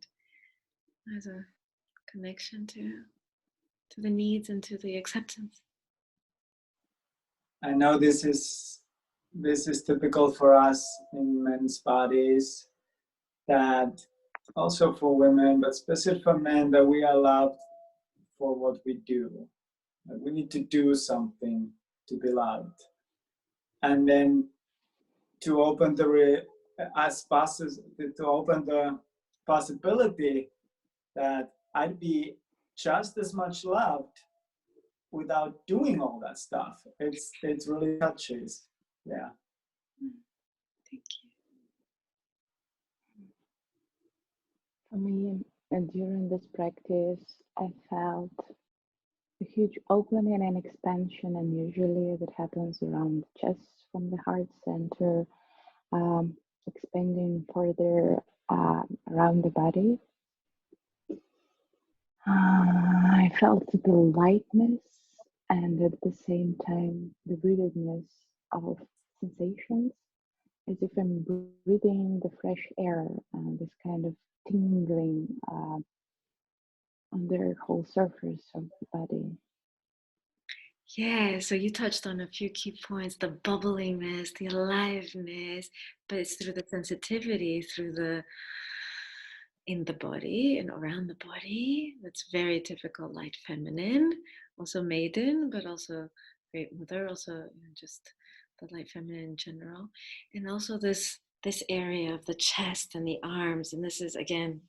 as a connection to the needs and to the acceptance. I know this is typical for us in men's bodies, that also for women, but especially for men, that we are loved for what we do. That we need to do something to be loved. And then to open to open the possibility that I'd be just as much loved without doing all that stuff. It's really touchy. Yeah. Thank you. For me, and during this practice, I felt a huge opening and expansion, and usually that happens around the chest from the heart center, expanding further around the body. I felt the lightness and at the same time the vividness of sensations, as if I'm breathing the fresh air, this kind of tingling on the whole surface of the body. Yeah, so you touched on a few key points, the bubbliness, the aliveness, but it's through the sensitivity, through the in the body and around the body. That's very typical light feminine, also maiden, but also great mother, also just the light feminine in general. And also this area of the chest and the arms. And this is again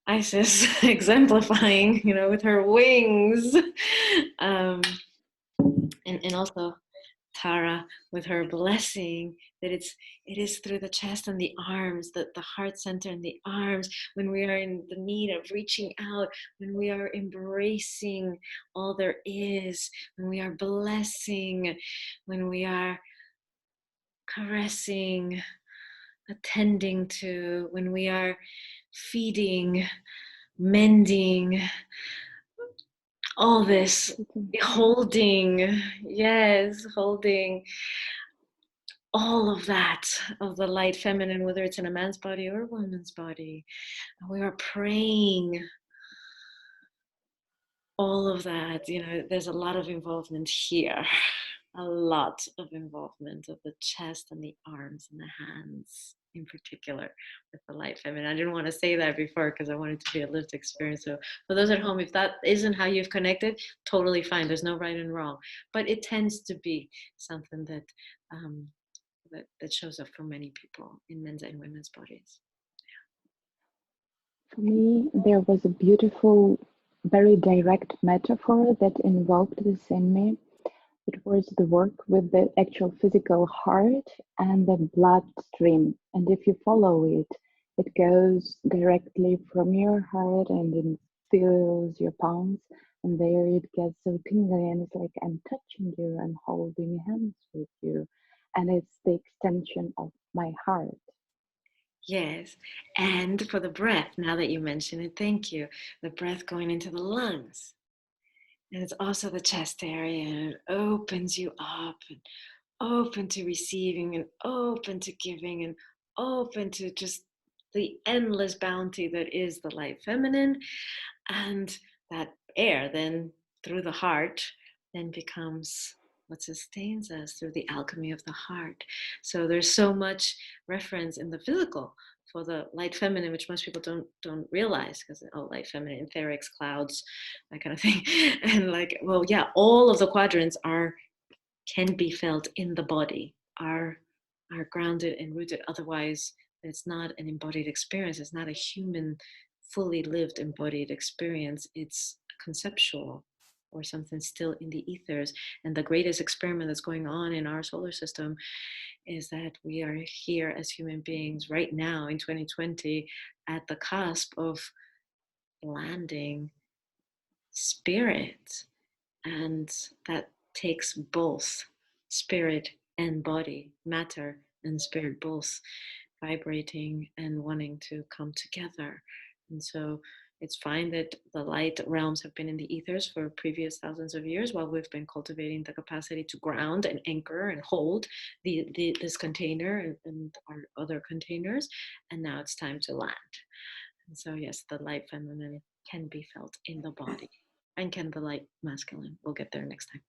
Isis exemplifying, with her wings. And also Tara with her blessing, that it is through the chest and the arms, the heart center and the arms, when we are in the need of reaching out, when we are embracing all there is, when we are blessing, when we are caressing, attending to, when we are feeding, mending, all this, holding, yes, holding all of that, of the light feminine, whether it's in a man's body or a woman's body. We are praying all of that. There's a lot of involvement here, a lot of involvement of the chest and the arms and the hands in particular with the light feminine. I didn't want to say that before because I wanted it to be a lived experience. So for those at home, if that isn't how you've connected, totally fine. There's no right and wrong, but it tends to be something that that shows up for many people in men's and women's bodies. For me, there was a beautiful, very direct metaphor that invoked this in me. It was the work with the actual physical heart and the bloodstream. And if you follow it, it goes directly from your heart and it fills your palms. And there it gets so tingly, and it's like I'm touching you, I'm holding hands with you. And it's the extension of my heart. Yes, and for the breath, now that you mention it, thank you. The breath going into the lungs. And it's also the chest area, and it opens you up, and open to receiving, and open to giving, and open to just the endless bounty that is the light feminine. And that air then through the heart then becomes what sustains us through the alchemy of the heart. So there's so much reference in the physical for the light feminine, which most people don't realize, because light feminine, etherics, clouds, that kind of thing. And all of the quadrants can be felt in the body, are grounded and rooted. Otherwise, it's not an embodied experience. It's not a human, fully lived embodied experience. It's conceptual, or something still in the ethers. And the greatest experiment that's going on in our solar system is that we are here as human beings right now in 2020 at the cusp of landing spirit. And that takes both spirit and body, matter and spirit, both vibrating and wanting to come together. And so it's fine that the light realms have been in the ethers for previous thousands of years while we've been cultivating the capacity to ground and anchor and hold this container and our other containers. And now it's time to land. And so yes, the light feminine can be felt in the body, and can the light masculine. We'll get there next time.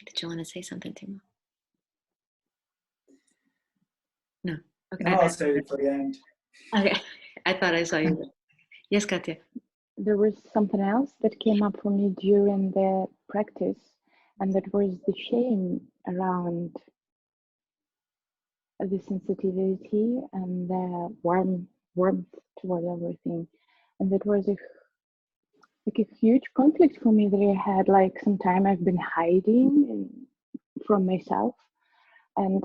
Did you want to say something, Timo? No. Okay. No, I'll save it for the end. Okay. I thought I saw you. Yes, Katia. There was something else that came up for me during the practice, and that was the shame around the sensitivity and the warmth toward everything. And that was a huge conflict for me that I had. Like some time I've been hiding from myself, and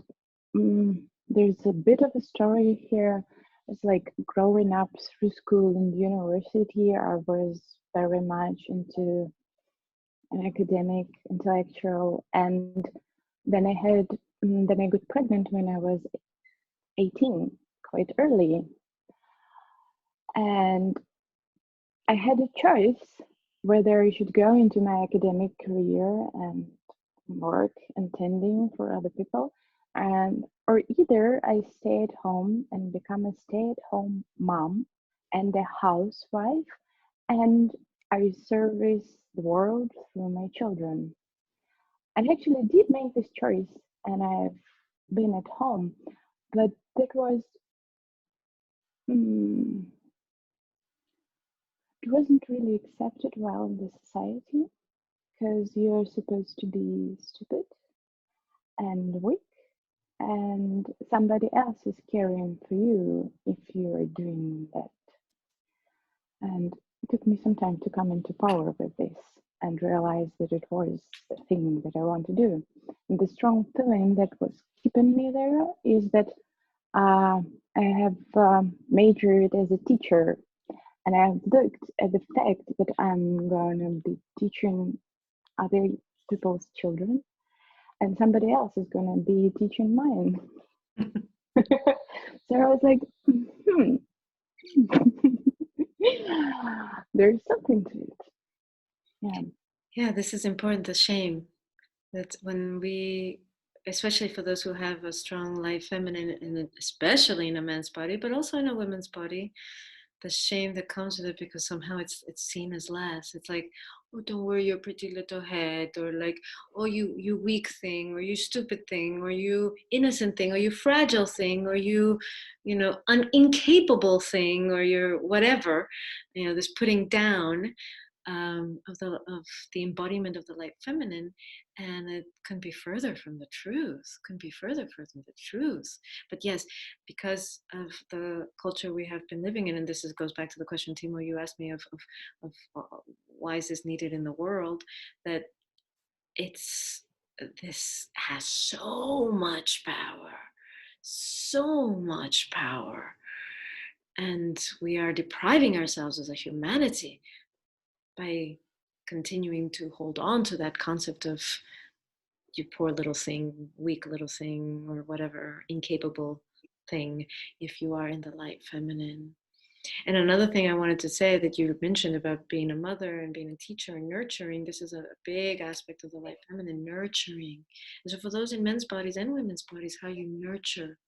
there's a bit of a story here. It's like growing up through school and university, I was very much into an academic, intellectual, and then I got pregnant when I was 18, quite early. And I had a choice whether I should go into my academic career and work and tending for other people, and or either I stay at home and become a stay-at-home mom and a housewife, and I service the world through my children. I actually did make this choice, and I've been at home, but that was mm, it wasn't really accepted well in the society because you're supposed to be stupid and weak, and somebody else is caring for you if you are doing that. And it took me some time to come into power with this and realize that it was the thing that I want to do. And the strong feeling that was keeping me there is that I have majored as a teacher, and I've looked at the fact that I'm going to be teaching other people's children, and somebody else is going to be teaching mine. So I was like, there's something to it. Yeah. Yeah, this is important, the shame. That when we, especially for those who have a strong light feminine, and especially in a man's body, but also in a woman's body, the shame that comes with it, because somehow it's seen as less. It's like, oh, don't worry your pretty little head, or like, oh, you weak thing, or you stupid thing, or you innocent thing, or you fragile thing, or you know, incapable thing, or you're whatever, you know, this putting down of the embodiment of the light feminine, and it can be further from the truth. Can be further from the truth. But yes, because of the culture we have been living in, and this goes back to the question, Timo, you asked me of why is this needed in the world? That this has so much power, so much power, and we are depriving ourselves as a humanity by continuing to hold on to that concept of you poor little thing, weak little thing, or whatever, incapable thing, if you are in the light feminine. And another thing I wanted to say that you mentioned about being a mother and being a teacher and nurturing, this is a big aspect of the light feminine, nurturing. And so for those in men's bodies and women's bodies, how you nurture,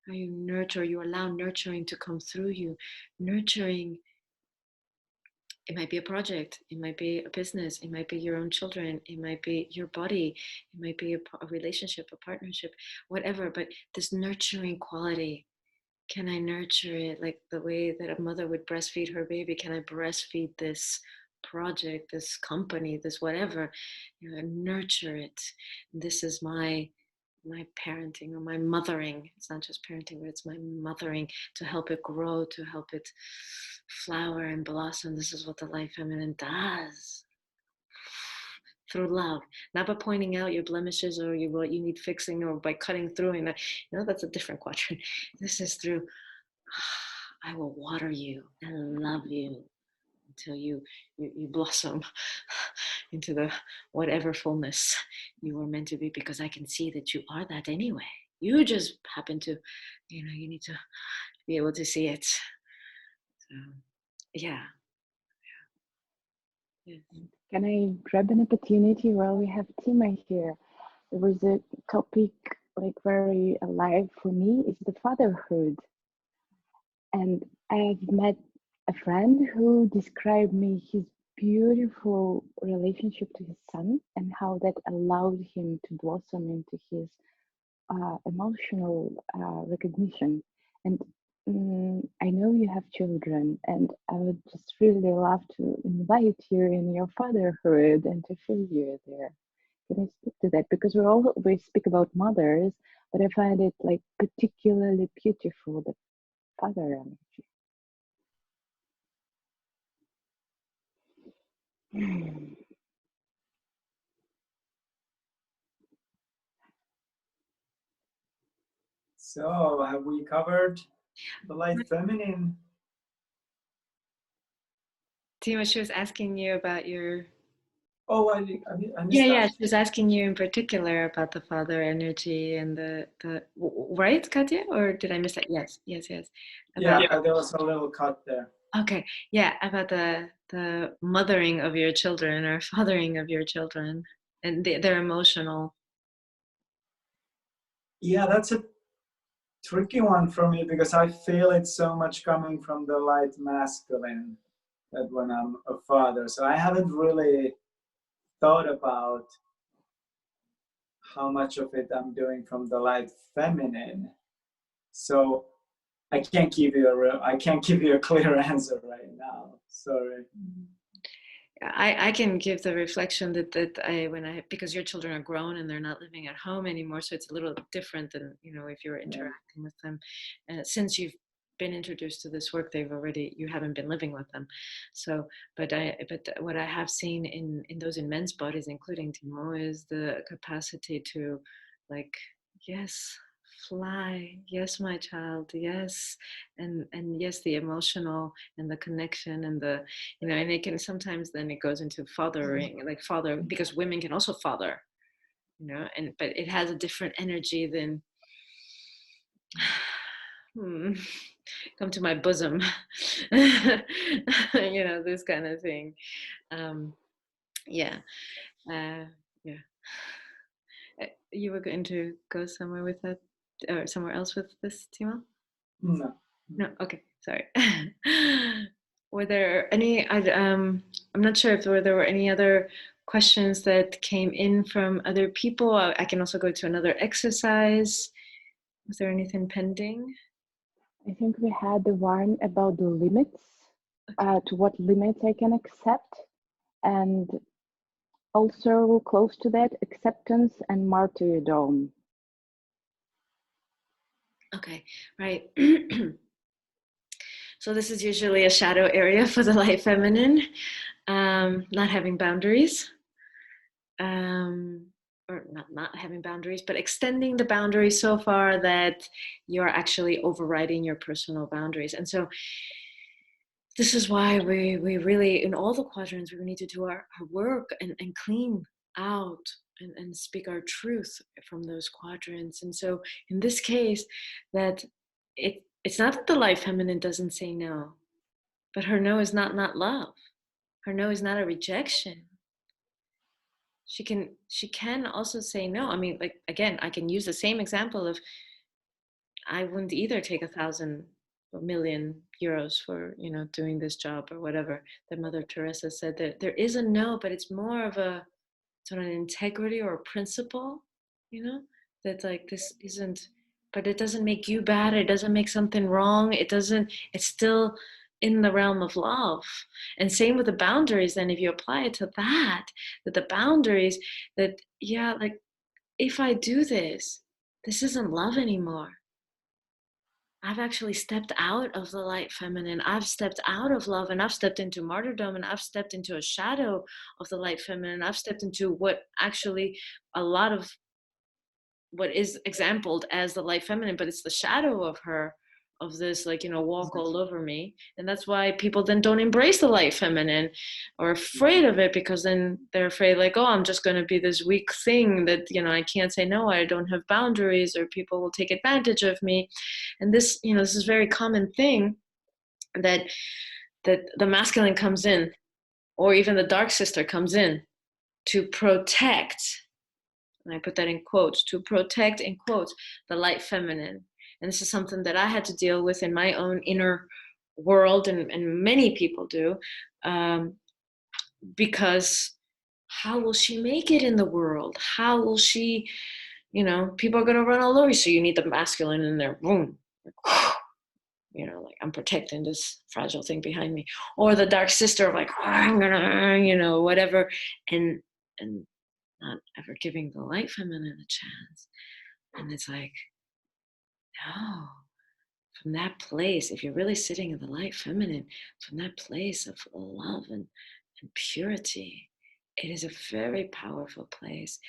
you allow nurturing to come through you. Nurturing, it might be a project, it might be a business, it might be your own children, it might be your body, it might be a relationship, a partnership, whatever. But this nurturing quality, can I nurture it like the way that a mother would breastfeed her baby? Can I breastfeed this project, this company, this whatever? You know, nurture it. This is my parenting, or my mothering. It's not just parenting, but it's my mothering, to help it grow, to help it flower and blossom. This is what the light feminine does, through love, not by pointing out your blemishes or what you need fixing, or by cutting through. And that's a different quadrant. This is through, I will water you and love you until you blossom into the whatever fullness you were meant to be, because I can see that you are that anyway. You just happen to, you need to be able to see it. So, yeah. Yes. Can I grab an opportunity while we have Timo here? There was a topic like very alive for me, is the fatherhood. And I've met a friend who described me his beautiful relationship to his son and how that allowed him to blossom into his emotional recognition. And I know you have children, and I would just really love to invite you in your fatherhood and to feel you there. Can I speak to that? Because we always speak about mothers, but I find it like particularly beautiful, the father energy. So have we covered the light feminine? Timo, she was asking you about your... Oh, I missed Yeah, that. she was asking you in particular about the father energy and the right, Katia? Or did I miss that? Yes. Yeah, About, there was a little cut there. Okay, yeah, about the mothering of your children or fathering of your children and their emotional. Yeah, that's a tricky one for me because I feel it's so much coming from the light masculine that when I'm a father. So I haven't really thought about how much of it I'm doing from the light feminine. So I can't give you a clear answer right now. Sorry. I can give the reflection that because your children are grown and they're not living at home anymore, so it's a little different than if you're interacting with them. Since you've been introduced to this work, you haven't been living with them. So, but what I have seen in those immense bodies, including Timo, is the capacity to, like, yes, fly, yes, my child, yes, and yes, the emotional and the connection and the and it can sometimes then it goes into fathering, like father, because women can also father, but it has a different energy than come to my bosom, this kind of thing. um yeah uh yeah you were going to go somewhere with that or somewhere else with this, Timo? No. No, okay, sorry. Were there any, I'm not sure if there were any other questions that came in from other people. I can also go to another exercise. Was there anything pending? I think we had the one about the limits, to what limits I can accept, and also close to that, acceptance and martyrdom. Okay, right. So this is usually a shadow area for the light feminine, not having boundaries. Or not having boundaries, but extending the boundaries so far that you're actually overriding your personal boundaries. And so this is why we really, in all the quadrants, we need to do our work and clean out and speak our truth from those quadrants. And so in this case, that it's not that the light feminine doesn't say no, but her no is not love. Her no is not a rejection. She can also say no. I mean, like, again, I can use the same example of I wouldn't either take 1,000 or million euros for doing this job or whatever that Mother Teresa said. That there is a no, but it's more of a sort of an integrity or a principle, that like this isn't, but it doesn't make you bad, it doesn't make something wrong, it's still in the realm of love. And same with the boundaries, then if you apply it to that the boundaries, that yeah, like, if I do this isn't love anymore. I've actually stepped out of the light feminine. I've stepped out of love, and I've stepped into martyrdom, and I've stepped into a shadow of the light feminine. I've stepped into what actually a lot of what is exampled as the light feminine, but it's the shadow of her, of this, like, walk all over me. And that's why people then don't embrace the light feminine or afraid of it, because then they're afraid, like, oh, I'm just going to be this weak thing that, I can't say no, I don't have boundaries, or people will take advantage of me. And this, this is a very common thing, that the masculine comes in, or even the dark sister comes in to protect, and I put that in quotes, to protect, in quotes, the light feminine. And this is something that I had to deal with in my own inner world, and many people do, because how will she make it in the world? How will she, people are going to run all over you. So you need the masculine in there, boom, like, I'm protecting this fragile thing behind me. Or the dark sister of, like, I'm gonna, whatever, and not ever giving the light feminine a chance. And it's like, no, from that place, if you're really sitting in the light feminine, from that place of love and purity, it is a very powerful place.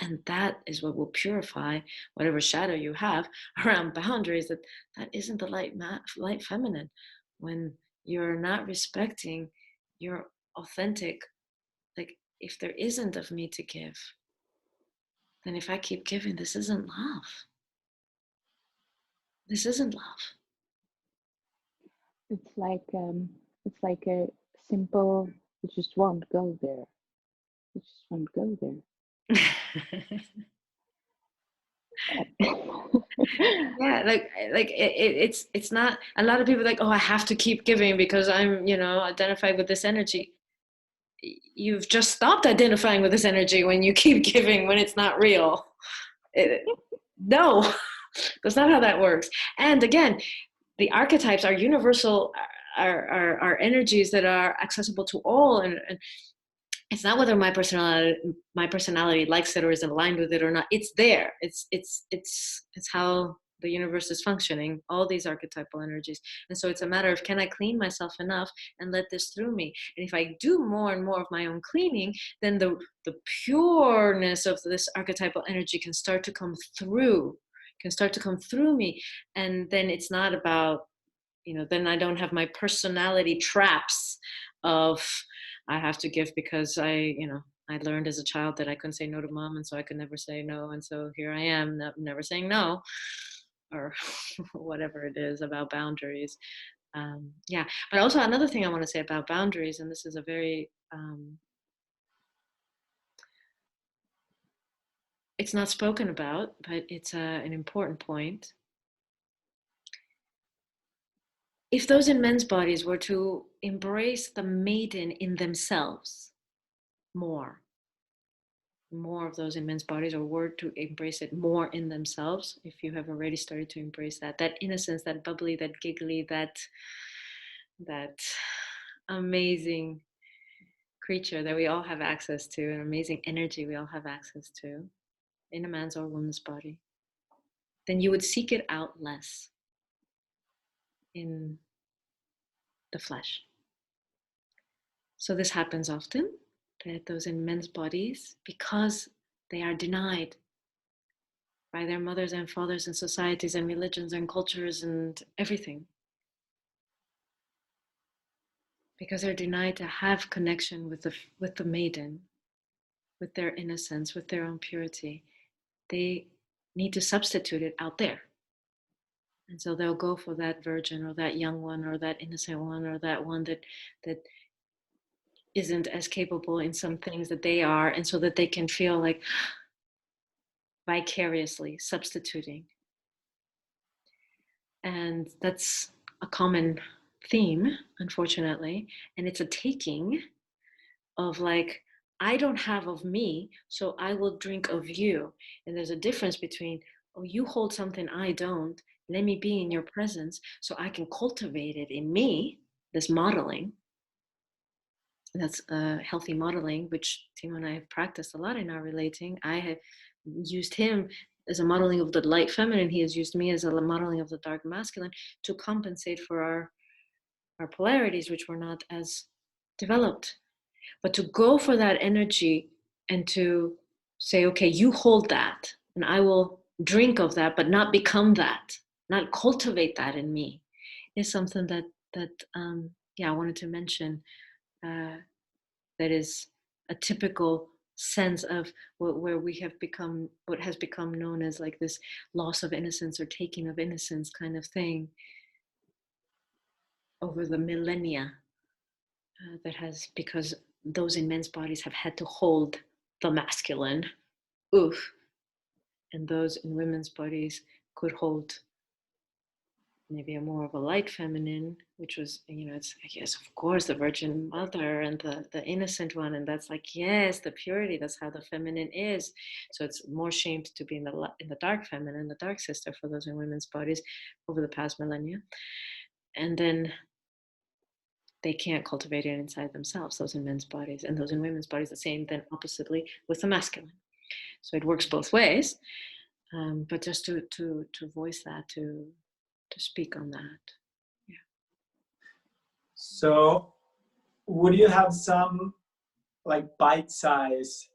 And that is what will purify whatever shadow you have around boundaries, that isn't the light feminine. When you're not respecting your authentic, like, if there isn't of me to give, then if I keep giving, this isn't love. This isn't love. It's like a simple. You just won't go there. You just won't go there. Yeah, like it's not, a lot of people are like, oh, I have to keep giving because I'm, identified with this energy. You've just stopped identifying with this energy when you keep giving when it's not real. No, that's not how that works. And again, the archetypes are universal, are energies that are accessible to all, and it's not whether my personality likes it or is aligned with it or not. It's there. It's how the universe is functioning, all these archetypal energies. And so it's a matter of, can I clean myself enough and let this through me? And if I do more and more of my own cleaning, then the pureness of this archetypal energy can start to come through me. And then it's not about, then I don't have my personality traps of, I have to give because I learned as a child that I couldn't say no to mom, and so I could never say no, and so here I am, never saying no, or whatever it is about boundaries. Yeah, but also another thing I want to say about boundaries, and this is a very it's not spoken about, but it's an important point. If those in men's bodies were to embrace the maiden in themselves more of those in men's bodies, or were to embrace it more in themselves, if you have already started to embrace that innocence, that bubbly, that giggly, that amazing creature that we all have access to, an amazing energy we all have access to in a man's or woman's body, then you would seek it out less in the flesh. So this happens often, that those in men's bodies, because they are denied by their mothers and fathers and societies and religions and cultures and everything, because they're denied to have connection with the maiden, with their innocence, with their own purity, they need to substitute it out there. And so they'll go for that virgin or that young one or that innocent one or that one that isn't as capable in some things that they are, and so that they can feel like vicariously substituting. And that's a common theme, unfortunately. And it's a taking of like, I don't have of me, so I will drink of you. And there's a difference between, oh, you hold something I don't, let me be in your presence so I can cultivate it in me, this modeling. That's healthy modeling, which Timo and I have practiced a lot in our relating. I have used him as a modeling of the light feminine. He has used me as a modeling of the dark masculine to compensate for our polarities, which were not as developed. But to go for that energy and to say, okay, you hold that and I will drink of that, but not become that, not cultivate that in me, is something that I wanted to mention. That is a typical sense of where we have become, what has become known as like this loss of innocence or taking of innocence kind of thing over the millennia. That has, because those in men's bodies have had to hold the masculine, oof, and those in women's bodies could hold maybe a more of a light feminine, which was, it's, yes, of course, the Virgin Mother and the innocent one, and that's like, yes, the purity, that's how the feminine is. So it's more shamed to be in the dark feminine, the dark sister, for those in women's bodies over the past millennia. And then they can't cultivate it inside themselves, those in men's bodies, and those in women's bodies the same, then oppositely with the masculine. So it works both ways, but just to voice that, to speak on that. Yeah. So would you have some like bite-size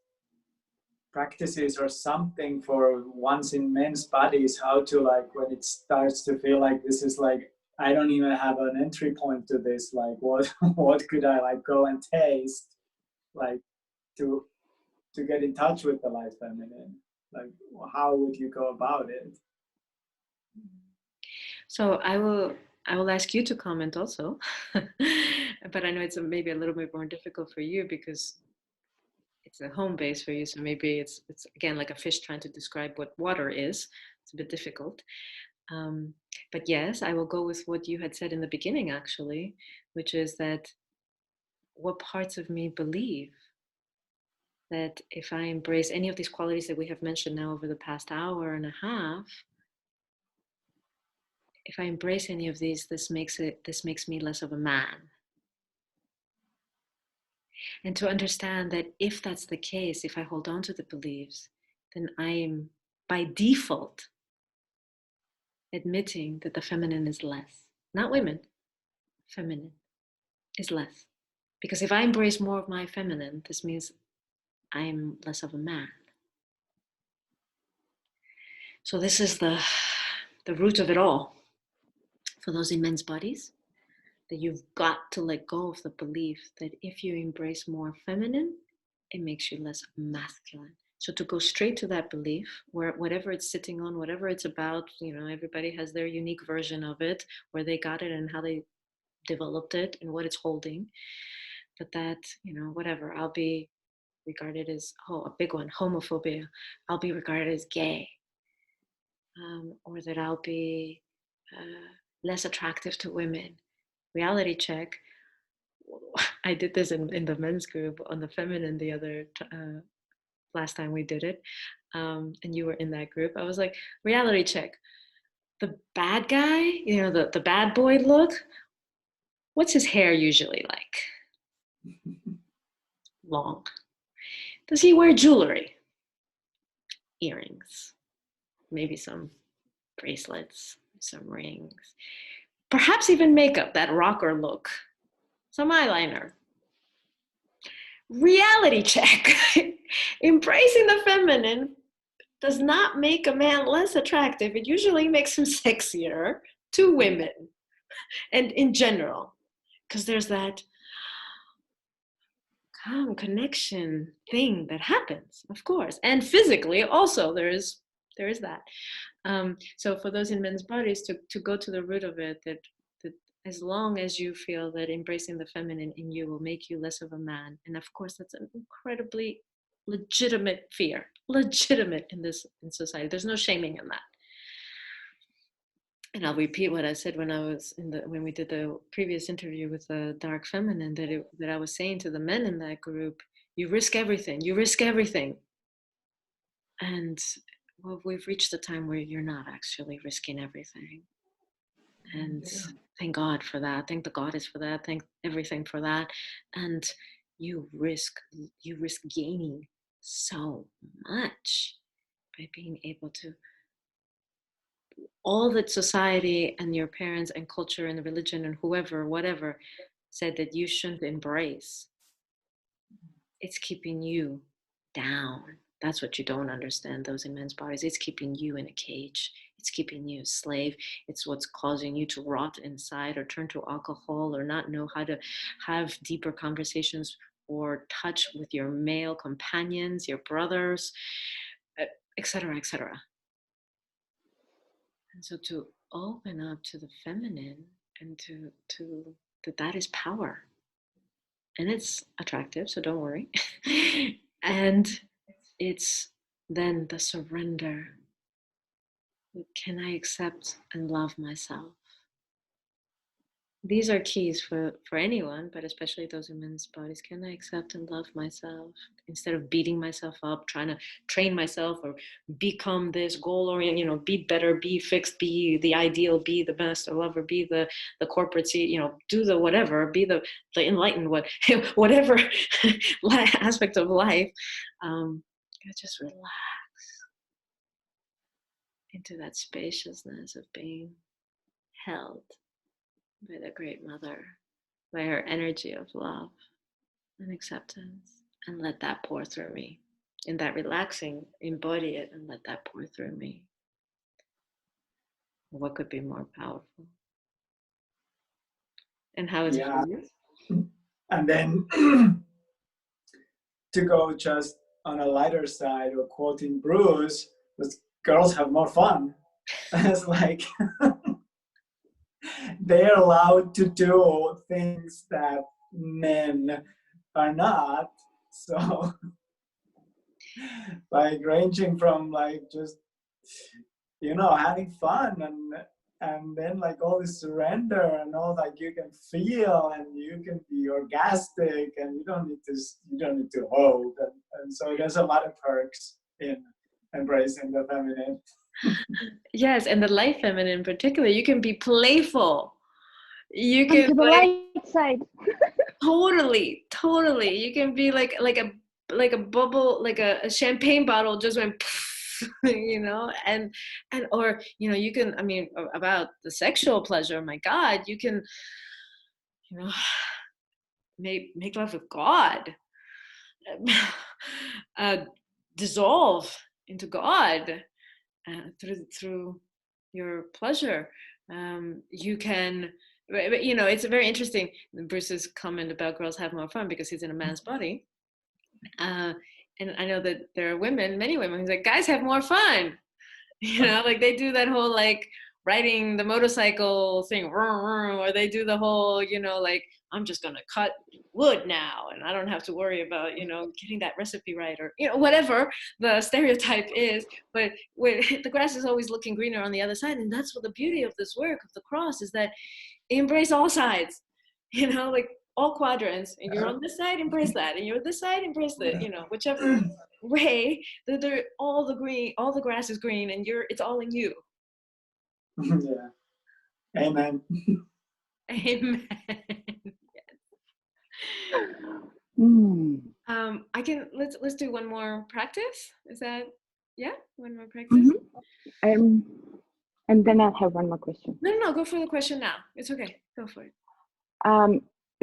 practices or something for once in men's bodies, how to, like, when it starts to feel like this is like, I don't even have an entry point to this, like what could I like go and taste, like to get in touch with the light feminine? Like, how would you go about it? So I will I will ask you to comment also, but I know it's maybe a little bit more difficult for you because it's a home base for you. So maybe it's again like a fish trying to describe what water is. It's a bit difficult. But yes, I will go with what you had said in the beginning, actually, which is that what parts of me believe that if I embrace any of these qualities that we have mentioned now over the past hour and a half, if I embrace any of these, this makes me less of a man. And to understand that if that's the case, if I hold on to the beliefs, then I am by default admitting that the feminine is less. Not women, feminine is less. Because if I embrace more of my feminine, this means I'm less of a man. So this is the root of it all. For those immense bodies, that you've got to let go of the belief that if you embrace more feminine, it makes you less masculine. So to go straight to that belief, where whatever it's sitting on, whatever it's about, everybody has their unique version of it, where they got it and how they developed it and what it's holding. But that, whatever, I'll be regarded as, a big one, homophobia. I'll be regarded as gay. Or that I'll be less attractive to women. Reality check. I did this in the men's group on the feminine the other last time we did it, and you were in that group. I was like, reality check. The bad guy, the bad boy look. What's his hair usually like? Long. Does he wear jewelry? Earrings, maybe some bracelets, some rings, perhaps even makeup, that rocker look, some eyeliner. Reality check. Embracing the feminine does not make a man less attractive. It usually makes him sexier to women and in general, because there's that calm connection thing that happens, of course. And physically also there is that. So for those in men's bodies to go to the root of it, that as long as you feel that embracing the feminine in you will make you less of a man, and of course that's an incredibly legitimate fear, legitimate in society. There's no shaming in that. And I'll repeat what I said when we did the previous interview with the dark feminine, that I was saying to the men in that group, you risk everything. And well, we've reached a time where you're not actually risking everything. And thank God for that. Thank the goddess for that. Thank everything for that. And you risk gaining so much by being able to, all that society and your parents and culture and religion and whatever said that you shouldn't embrace, it's keeping you down. That's what you don't understand, those immense bodies. It's keeping you in a cage. It's keeping you a slave. It's what's causing you to rot inside or turn to alcohol or not know how to have deeper conversations or touch with your male companions, your brothers, etc., etc. And so to open up to the feminine and to that is power. And it's attractive, so don't worry. And it's then the surrender. Can I accept and love myself? These are keys for anyone, but especially those in men's bodies. Can I accept and love myself instead of beating myself up, trying to train myself or become this goal-oriented, be better, be fixed, be the ideal, be the best, or lover, be the corporate CEO, do the whatever, be the enlightened whatever aspect of life. Just relax into that spaciousness of being held by the Great Mother, by her energy of love and acceptance, and let that pour through me. In that relaxing, embody it and let that pour through me. What could be more powerful? And how is it for you? And then to go just on a lighter side, or quoting Bruce, girls have more fun. It's like they're allowed to do things that men are not. So like ranging from like just, you know, having fun and then like all this surrender and all, like you can feel and you can be orgastic and you don't need to hold, and so there's a lot of perks in embracing the feminine. Yes, and the light feminine in particular, you can be playful. You Come can to the like light side. totally, totally. You can be like a bubble, like a champagne bottle just went, you know, and or you know, you can. I mean, about the sexual pleasure. My God, you can, you know, make love with God, uh, dissolve into God through your pleasure. You can, you know, it's very interesting. Bruce's comment about girls have more fun because he's in a man's body. And I know that there are women, many women, who's like, guys have more fun. You know, like they do that whole like riding the motorcycle thing, or they do the whole, you know, like I'm just gonna cut wood now and I don't have to worry about, you know, getting that recipe right, or you know, whatever the stereotype is. But the grass is always looking greener on the other side, and that's what the beauty of this work of the cross is, that it embrace all sides, you know, like all quadrants, and you're on this side, embrace that, and you're this side, embrace that, you know, whichever way, they're all the green, all the grass is green, and it's all in you. Yeah. Amen. Amen. Mm. I can let's do one more practice. Is that, yeah, one more practice? Mm-hmm. And then I'll have one more question. No, go for the question now. It's okay. Go for it.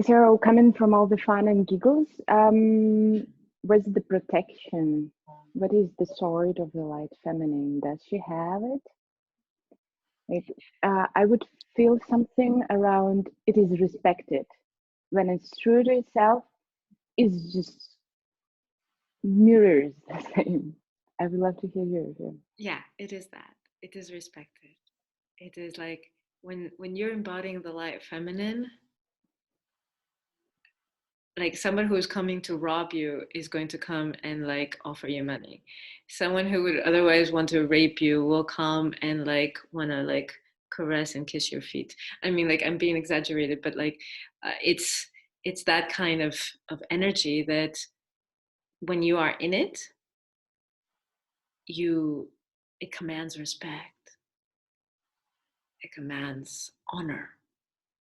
So coming from all the fun and giggles, where's the protection? What is the sword of the light feminine? Does she have it? Like, I would feel something around it is respected. When it's true to itself, it's just mirrors the same. I would love to hear yours. Yeah, it is that. It is respected. It is like when you're embodying the light feminine, like someone who's coming to rob you is going to come and like offer you money. Someone who would otherwise want to rape you will come and like want to like caress and kiss your feet. I mean, like I'm being exaggerated, but like it's that kind of energy that when you are in it, it commands respect. It commands honor.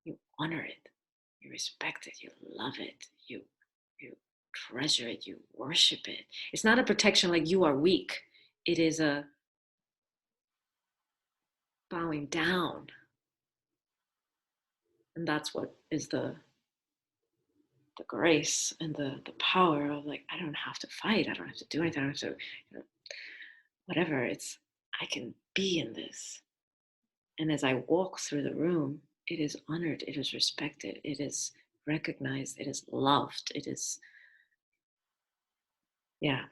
You honor it. You respect it. You love it. You treasure it. You worship it. It's not a protection like you are weak. It is a bowing down. And that's what is the grace and the power of like, I don't have to fight. I don't have to do anything. I don't have to, you know, whatever. It's, I can be in this. And as I walk through the room, it is honored. It is respected. It is recognized. It is loved. It is, yeah.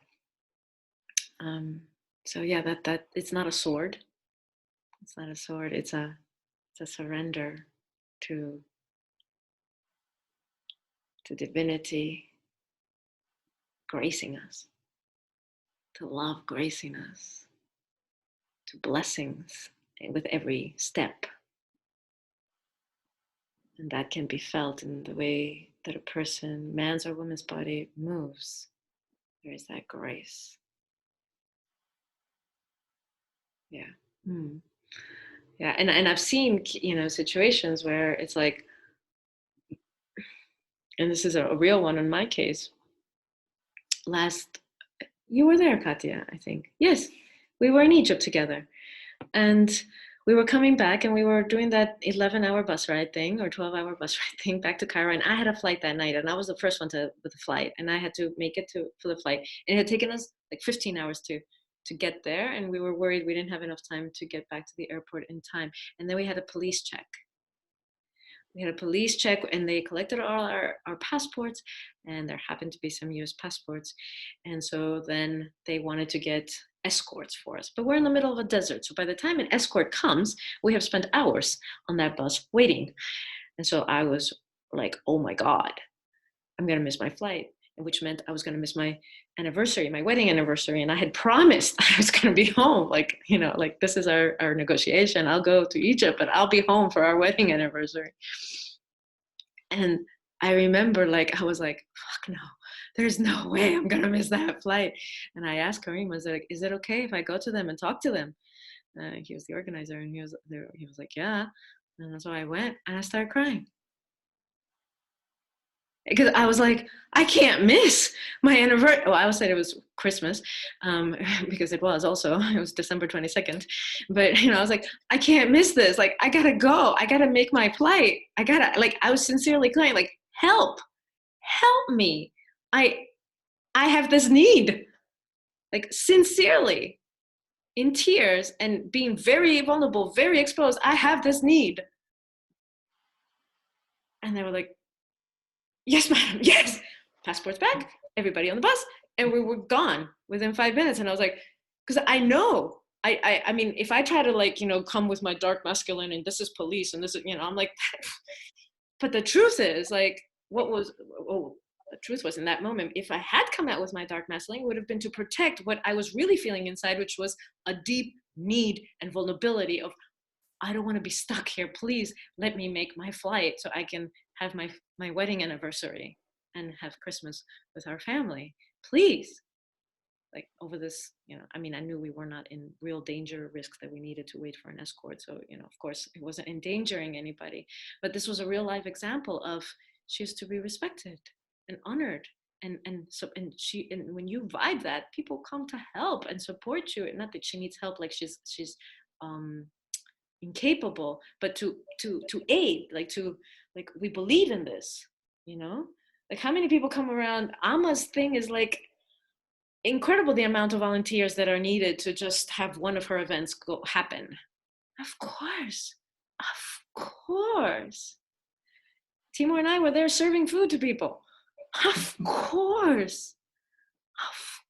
So yeah, that it's not a sword. It's not a sword. It's a surrender to divinity gracing us, to love gracing us, to blessings with every step. And that can be felt in the way that a person, man's or woman's body, moves. There is that grace. Yeah. Yeah. And I've seen, you know, situations where it's like, and this is a real one in my case. You were there, Katia, I think. Yes, we were in Egypt together. And we were coming back and we were doing that 11-hour bus ride thing or 12-hour bus ride thing back to Cairo. And I had a flight that night and I was the first one with the flight. And I had to make it for the flight. And it had taken us like 15 hours to get there. And we were worried we didn't have enough time to get back to the airport in time. And then we had a police check. And they collected all our passports, and there happened to be some US passports. And so then they wanted to get escorts for us. But we're in the middle of a desert. So by the time an escort comes, we have spent hours on that bus waiting. And so I was like, oh my God, I'm going to miss my flight. Which meant I was going to miss my anniversary, my wedding anniversary. And I had promised I was going to be home. Like, you know, like this is our negotiation. I'll go to Egypt, but I'll be home for our wedding anniversary. And I remember like, I was like, fuck no, there's no way I'm going to miss that flight. And I asked Kareem, I was like, is it okay if I go to them and talk to them? He was the organizer, and he was like, yeah. And so I went and I started crying. Because I was like, I can't miss my anniversary. Well, I would say it was Christmas, because it was December 22nd. But, you know, I was like, I can't miss this. Like, I gotta go. I gotta make my flight. I was sincerely crying, like, help me. I have this need, like, sincerely, in tears and being very vulnerable, very exposed. I have this need. And they were like, yes, madam, yes. Passports back, everybody on the bus, and we were gone within 5 minutes. And I was like, because I know, I mean, if I try to, like, you know, come with my dark masculine and this is police and this is, you know, I'm like, but the truth is, like, the truth was in that moment, if I had come out with my dark masculine, it would have been to protect what I was really feeling inside, which was a deep need and vulnerability of, I don't want to be stuck here. Please let me make my flight so I can have my wedding anniversary and have Christmas with our family. Please. Like, over this, you know, I mean, I knew we were not in real danger, risks that we needed to wait for an escort. So, you know, of course, it wasn't endangering anybody. But this was a real life example of she is to be respected and honored. And when you vibe that, people come to help and support you. And not that she needs help, like she's incapable, but to aid, like we believe in this, you know. Like, how many people come around? Amma's thing is like incredible, the amount of volunteers that are needed to just have one of her events happen. Of course. Timo and I were there serving food to people. Of course. Of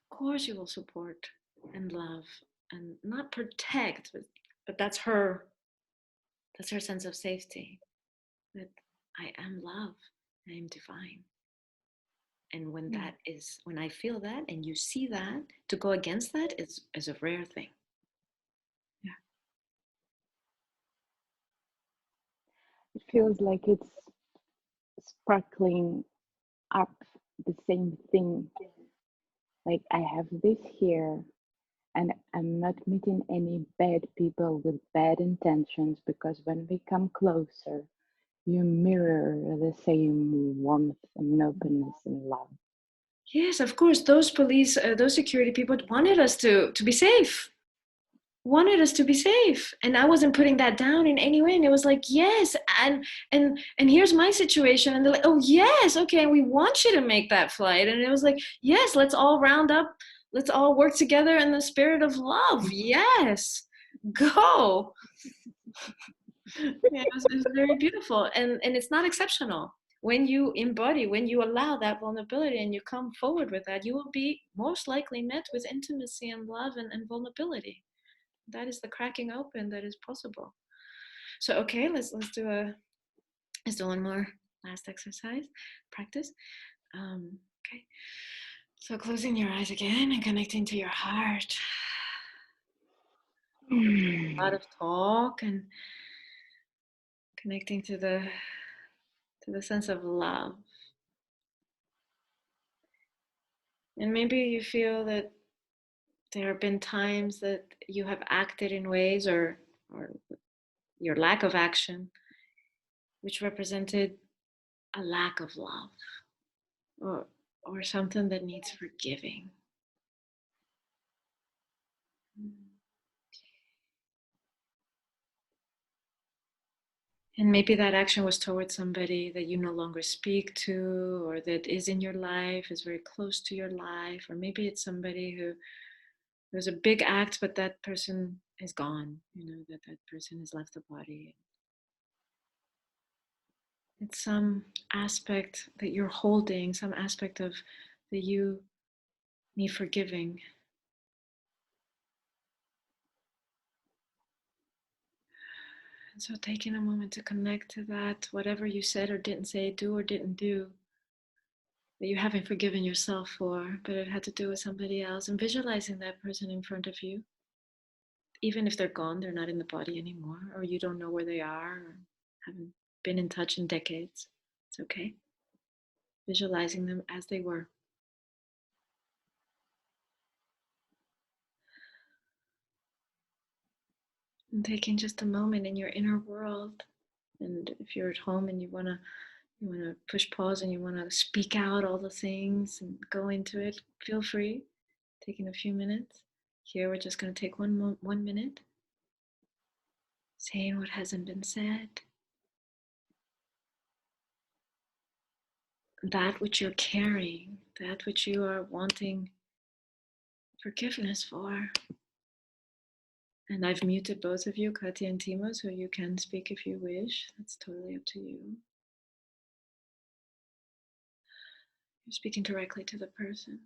course you will support and love and not protect, but that's her sense of safety, that I am love, I am divine. And when when I feel that and you see that, to go against that is a rare thing. Yeah. It feels like it's sparkling up the same thing. Like, I have this here, and I'm not meeting any bad people with bad intentions, because when we come closer, you mirror the same warmth and openness and love. Yes, of course. Those police, those security people wanted us to be safe. And I wasn't putting that down in any way. And it was like, yes, and here's my situation. And they're like, oh yes, okay, and we want you to make that flight. And it was like, yes, let's all round up, let's all work together in the spirit of love. Yes, go. Yeah, it was very beautiful. And it's not exceptional. When you embody, when you allow that vulnerability and you come forward with that, you will be most likely met with intimacy and love and vulnerability. That is the cracking open that is possible. So, okay, let's do one more last exercise, practice. Okay, so closing your eyes again and connecting to your heart. A lot of talk and connecting to the sense of love. And maybe you feel that there have been times that you have acted in ways, or your lack of action, which represented a lack of love, or something that needs forgiving. And maybe that action was towards somebody that you no longer speak to, or that is in your life, is very close to your life. Or maybe it's somebody who there's a big act, but that person is gone, you know, that person has left the body. It's some aspect that you're holding, some aspect of that you me forgiving. And so taking a moment to connect to that, whatever you said or didn't say, do or didn't do, that you haven't forgiven yourself for, but it had to do with somebody else, and visualizing that person in front of you. Even if they're gone, they're not in the body anymore, or you don't know where they are, or haven't been in touch in decades. It's okay. Visualizing them as they were. And taking just a moment in your inner world. And if you're at home and you wanna push pause and you wanna speak out all the things and go into it, feel free. Taking a few minutes. Here we're just gonna take 1 minute, saying what hasn't been said. That which you're carrying, that which you are wanting forgiveness for. And I've muted both of you, Katia and Timo, so you can speak if you wish. That's totally up to you. You're speaking directly to the person.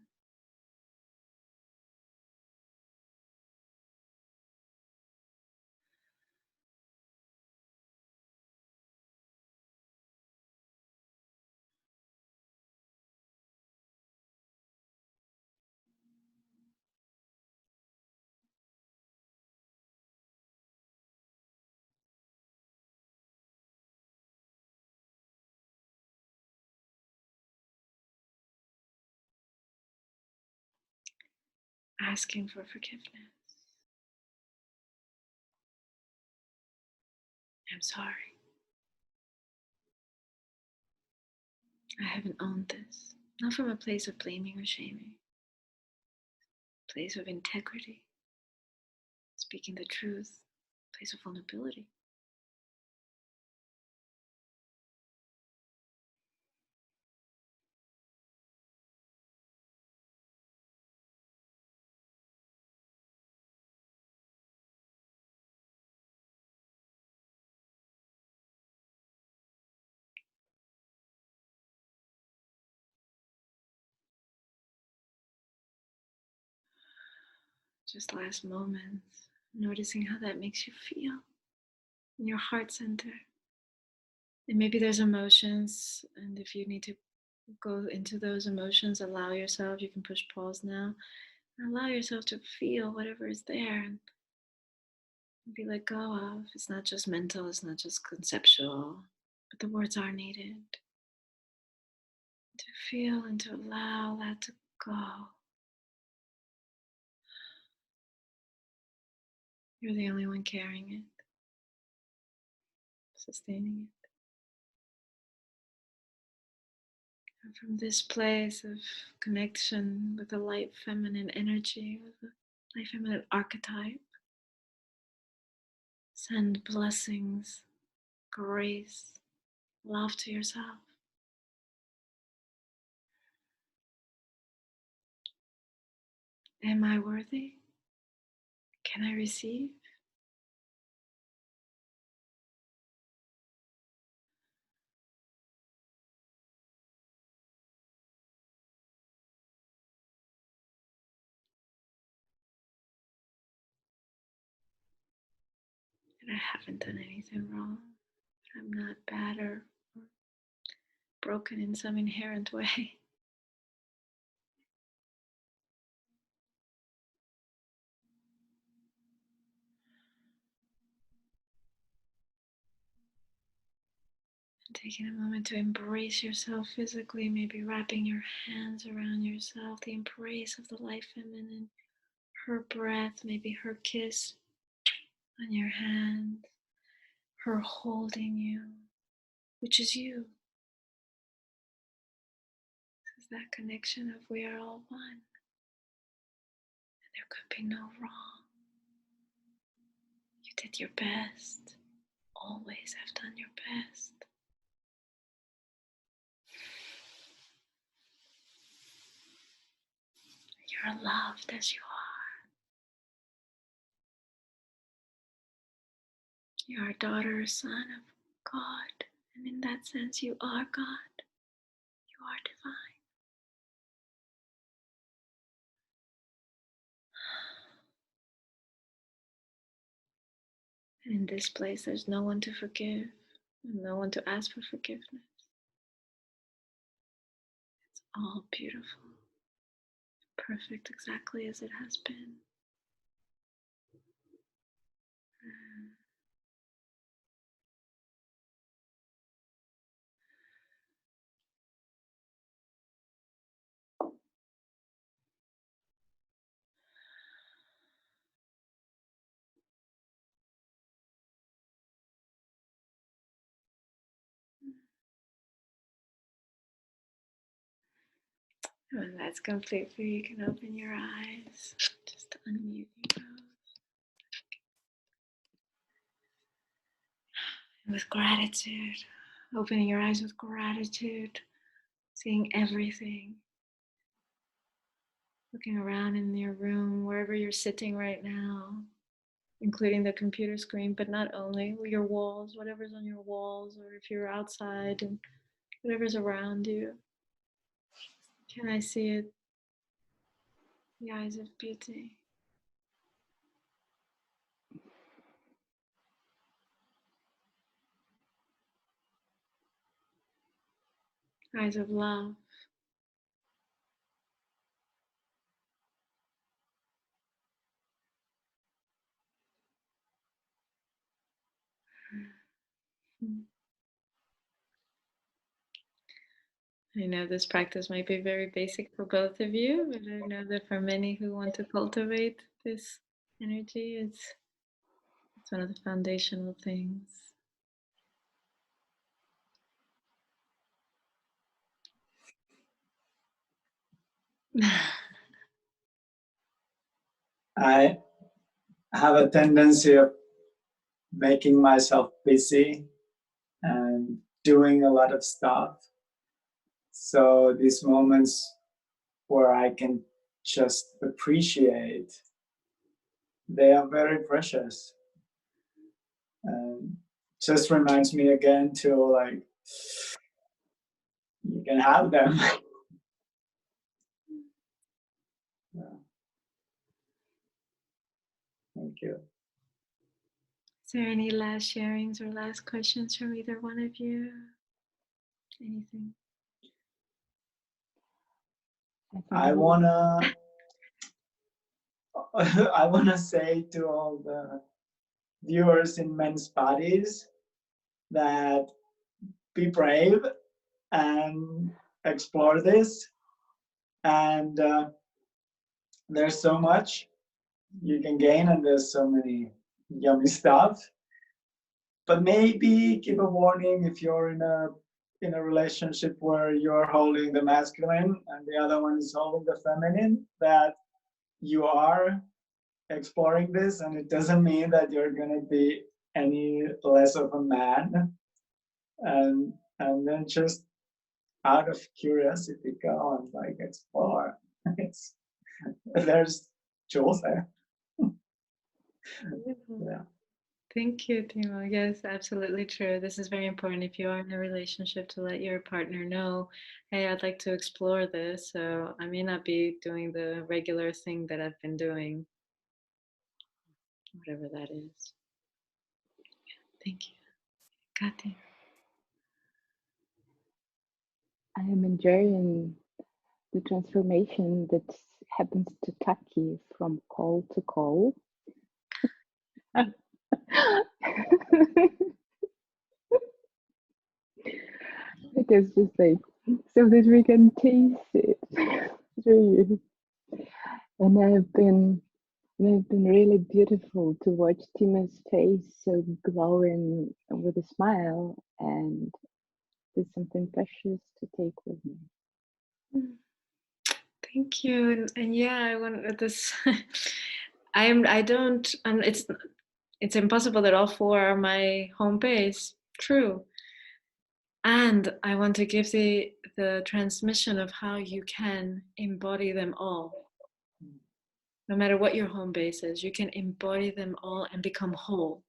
Asking for forgiveness. I'm sorry. I haven't owned this. Not from a place of blaming or shaming. A place of integrity. Speaking the truth. A place of vulnerability. Just last moments. Noticing how that makes you feel in your heart center. And maybe there's emotions, and if you need to go into those emotions, allow yourself, you can push pause now, and allow yourself to feel whatever is there and be let go of. It's not just mental, it's not just conceptual, but the words are needed to feel and to allow that to go. You're the only one carrying it, sustaining it. And from this place of connection with the light feminine energy, with the light feminine archetype, send blessings, grace, love to yourself. Am I worthy? Can I receive? That I haven't done anything wrong. I'm not bad or broken in some inherent way. And taking a moment to embrace yourself physically, maybe wrapping your hands around yourself, the embrace of the light feminine, her breath, maybe her kiss on your hand, her holding you, which is you. This is that connection of we are all one. And there could be no wrong. You did your best. Always have done your best. You're loved as you are. You are a daughter or son of God. And in that sense, you are God. You are divine. In this place, there's no one to forgive and no one to ask for forgiveness. It's all beautiful, perfect exactly as it has been. When that's complete for you, you can open your eyes. Just unmute you. With gratitude, opening your eyes with gratitude, seeing everything, looking around in your room, wherever you're sitting right now, including the computer screen, but not only, your walls, whatever's on your walls, or if you're outside and whatever's around you. Can I see it? The eyes of beauty. Eyes of love. I know this practice might be very basic for both of you, but I know that for many who want to cultivate this energy, it's one of the foundational things. I have a tendency of making myself busy and doing a lot of stuff. So these moments where I can just appreciate, they are very precious. And just reminds me again to like, you can have them. Yeah. Thank you. Is there any last sharings or last questions from either one of you? Anything? I wanna say to all the viewers in men's bodies that be brave and explore this. And there's so much you can gain, and there's so many yummy stuff. But maybe give a warning if you're in a relationship where you're holding the masculine and the other one is holding the feminine, that you are exploring this, and it doesn't mean that you're gonna be any less of a man. And then just out of curiosity, go and like explore. There's jewels there. Yeah. Thank you, Timo. Yes, absolutely true. This is very important if you are in a relationship to let your partner know, hey, I'd like to explore this. So I may not be doing the regular thing that I've been doing, whatever that is. Thank you. Katia. I am enjoying the transformation that happens to Taki'h from call to call. It is just like so that we can taste it through you. And it's been really beautiful to watch Timo's face so glowing with a smile, and there's something precious to take with me. Thank you. And yeah, I want this. It's impossible that all four are my home base. True. And I want to give the transmission of how you can embody them all. No matter what your home base is, you can embody them all and become whole.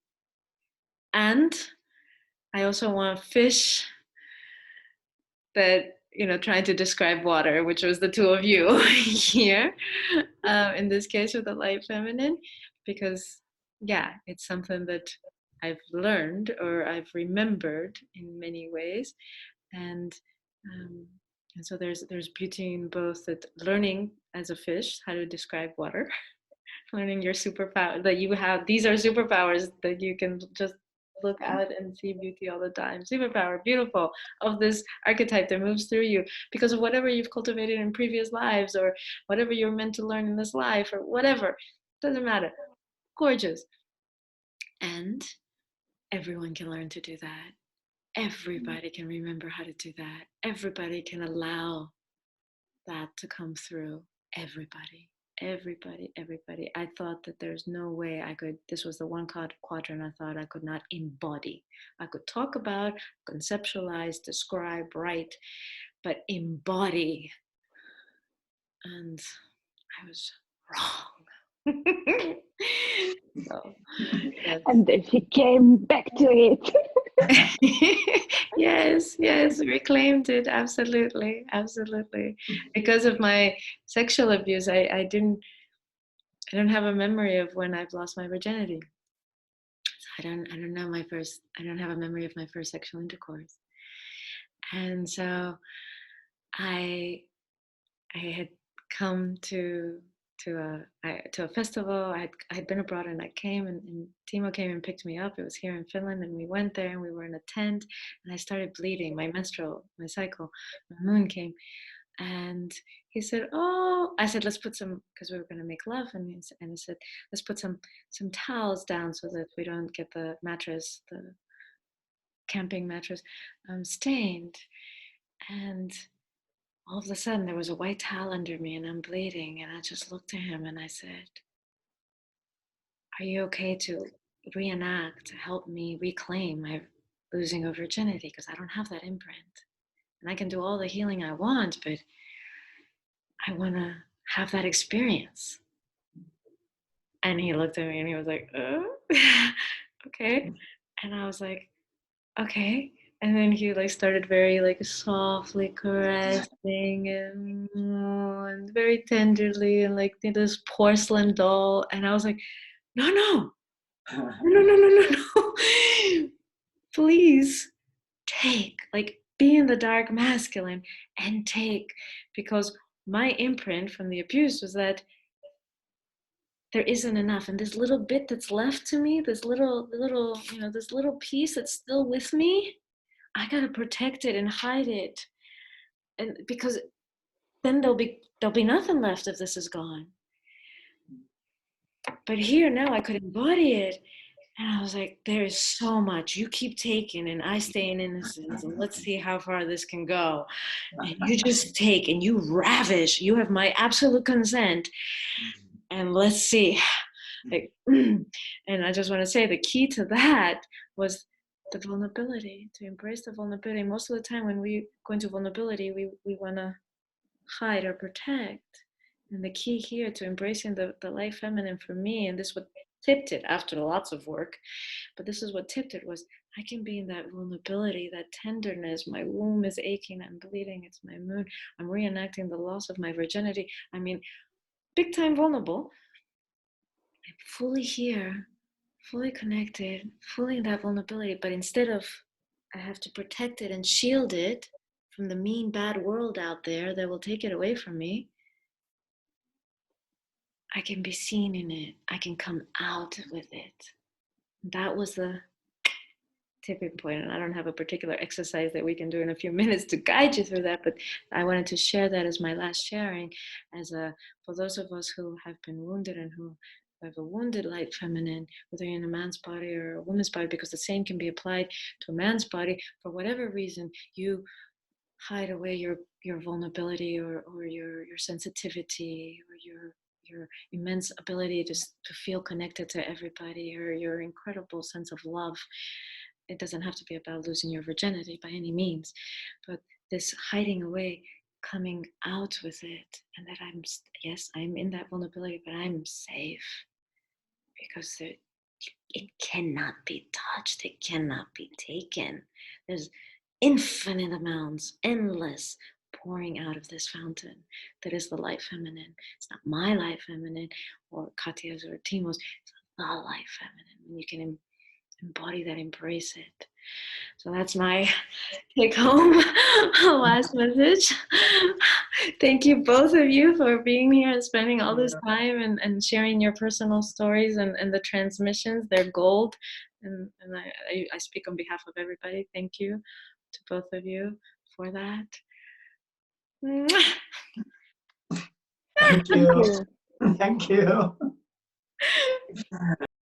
And I also want fish that, trying to describe water, which was the two of you here, in this case with the light feminine, because yeah, it's something that I've learned or I've remembered in many ways. And so there's beauty in both that learning as a fish how to describe water, learning your superpower that you have. These are superpowers that you can just look out and see beauty all the time. Superpower, beautiful, of this archetype that moves through you because of whatever you've cultivated in previous lives or whatever you're meant to learn in this life or whatever. Doesn't matter. Gorgeous. And everyone can learn to do that. Everybody can remember how to do that. Everybody can allow that to come through. Everybody. I thought that there's no way I could, this was the one quadrant I thought I could not embody. I could talk about, conceptualize, describe, write, but embody. And I was wrong. So, yes. And then she came back to it. Yes, reclaimed it. Absolutely. Because of my sexual abuse, I don't have a memory of when I've lost my virginity. So I don't have a memory of my first sexual intercourse. And so I had come to a festival. I had been abroad and I came and Timo came and picked me up. It was here in Finland and we went there and we were in a tent and I started bleeding. My cycle, my moon came. And he said, "Oh," I said, "Let's put some," because we were going to make love, and he said, "Let's put some towels down so that we don't get the mattress, the camping mattress, stained." And all of a sudden, there was a white towel under me, and I'm bleeding, and I just looked at him and I said, "Are you okay to reenact, to help me reclaim my losing of virginity? Because I don't have that imprint, and I can do all the healing I want, but I want to have that experience." And he looked at me and he was like, okay. And I was like, okay. And then he like started very like softly caressing and very tenderly and like this porcelain doll. And I was like, no. Please take, like, be in the dark masculine and take, because my imprint from the abuse was that there isn't enough, and this little bit that's left to me, this little this little piece that's still with me, I gotta protect it and hide it, and because then there'll be nothing left if this is gone. But here now I could embody it, and I was like, there is so much. You keep taking, and I stay in innocence, and let's see how far this can go. And you just take, and you ravish. You have my absolute consent, and let's see. Like, and I just want to say the key to that was the vulnerability, to embrace the vulnerability. Most of the time when we go into vulnerability, we want to hide or protect. And the key here to embracing the light feminine for me, and this what tipped it after lots of work, but this is what tipped it, was I can be in that vulnerability, that tenderness. My womb is aching, I'm bleeding, it's my moon, I'm reenacting the loss of my virginity. I mean, big time vulnerable. I'm fully here, fully connected, fully in that vulnerability. But instead of, I have to protect it and shield it from the mean, bad world out there that will take it away from me, I can be seen in it. I can come out with it. That was the tipping point. And I don't have a particular exercise that we can do in a few minutes to guide you through that, but I wanted to share that as my last sharing, for those of us who have been wounded and who have a wounded light feminine, whether you're in a man's body or a woman's body, because the same can be applied to a man's body. For whatever reason, you hide away your vulnerability or your sensitivity or your immense ability to feel connected to everybody, or your incredible sense of love. It doesn't have to be about losing your virginity by any means, but this hiding away, coming out with it, and that I'm in that vulnerability, but I'm safe because it cannot be touched, it cannot be taken. There's infinite amounts, endless pouring out of this fountain that is the light feminine. It's not my light feminine or Katia's or Timo's, it's the light feminine. When you can embody that, embrace it. So that's my take home last message. Thank you, both of you, for being here and spending all this time and sharing your personal stories and the transmissions. They're gold. And I speak on behalf of everybody. Thank you to both of you for that. Thank you. Thank you.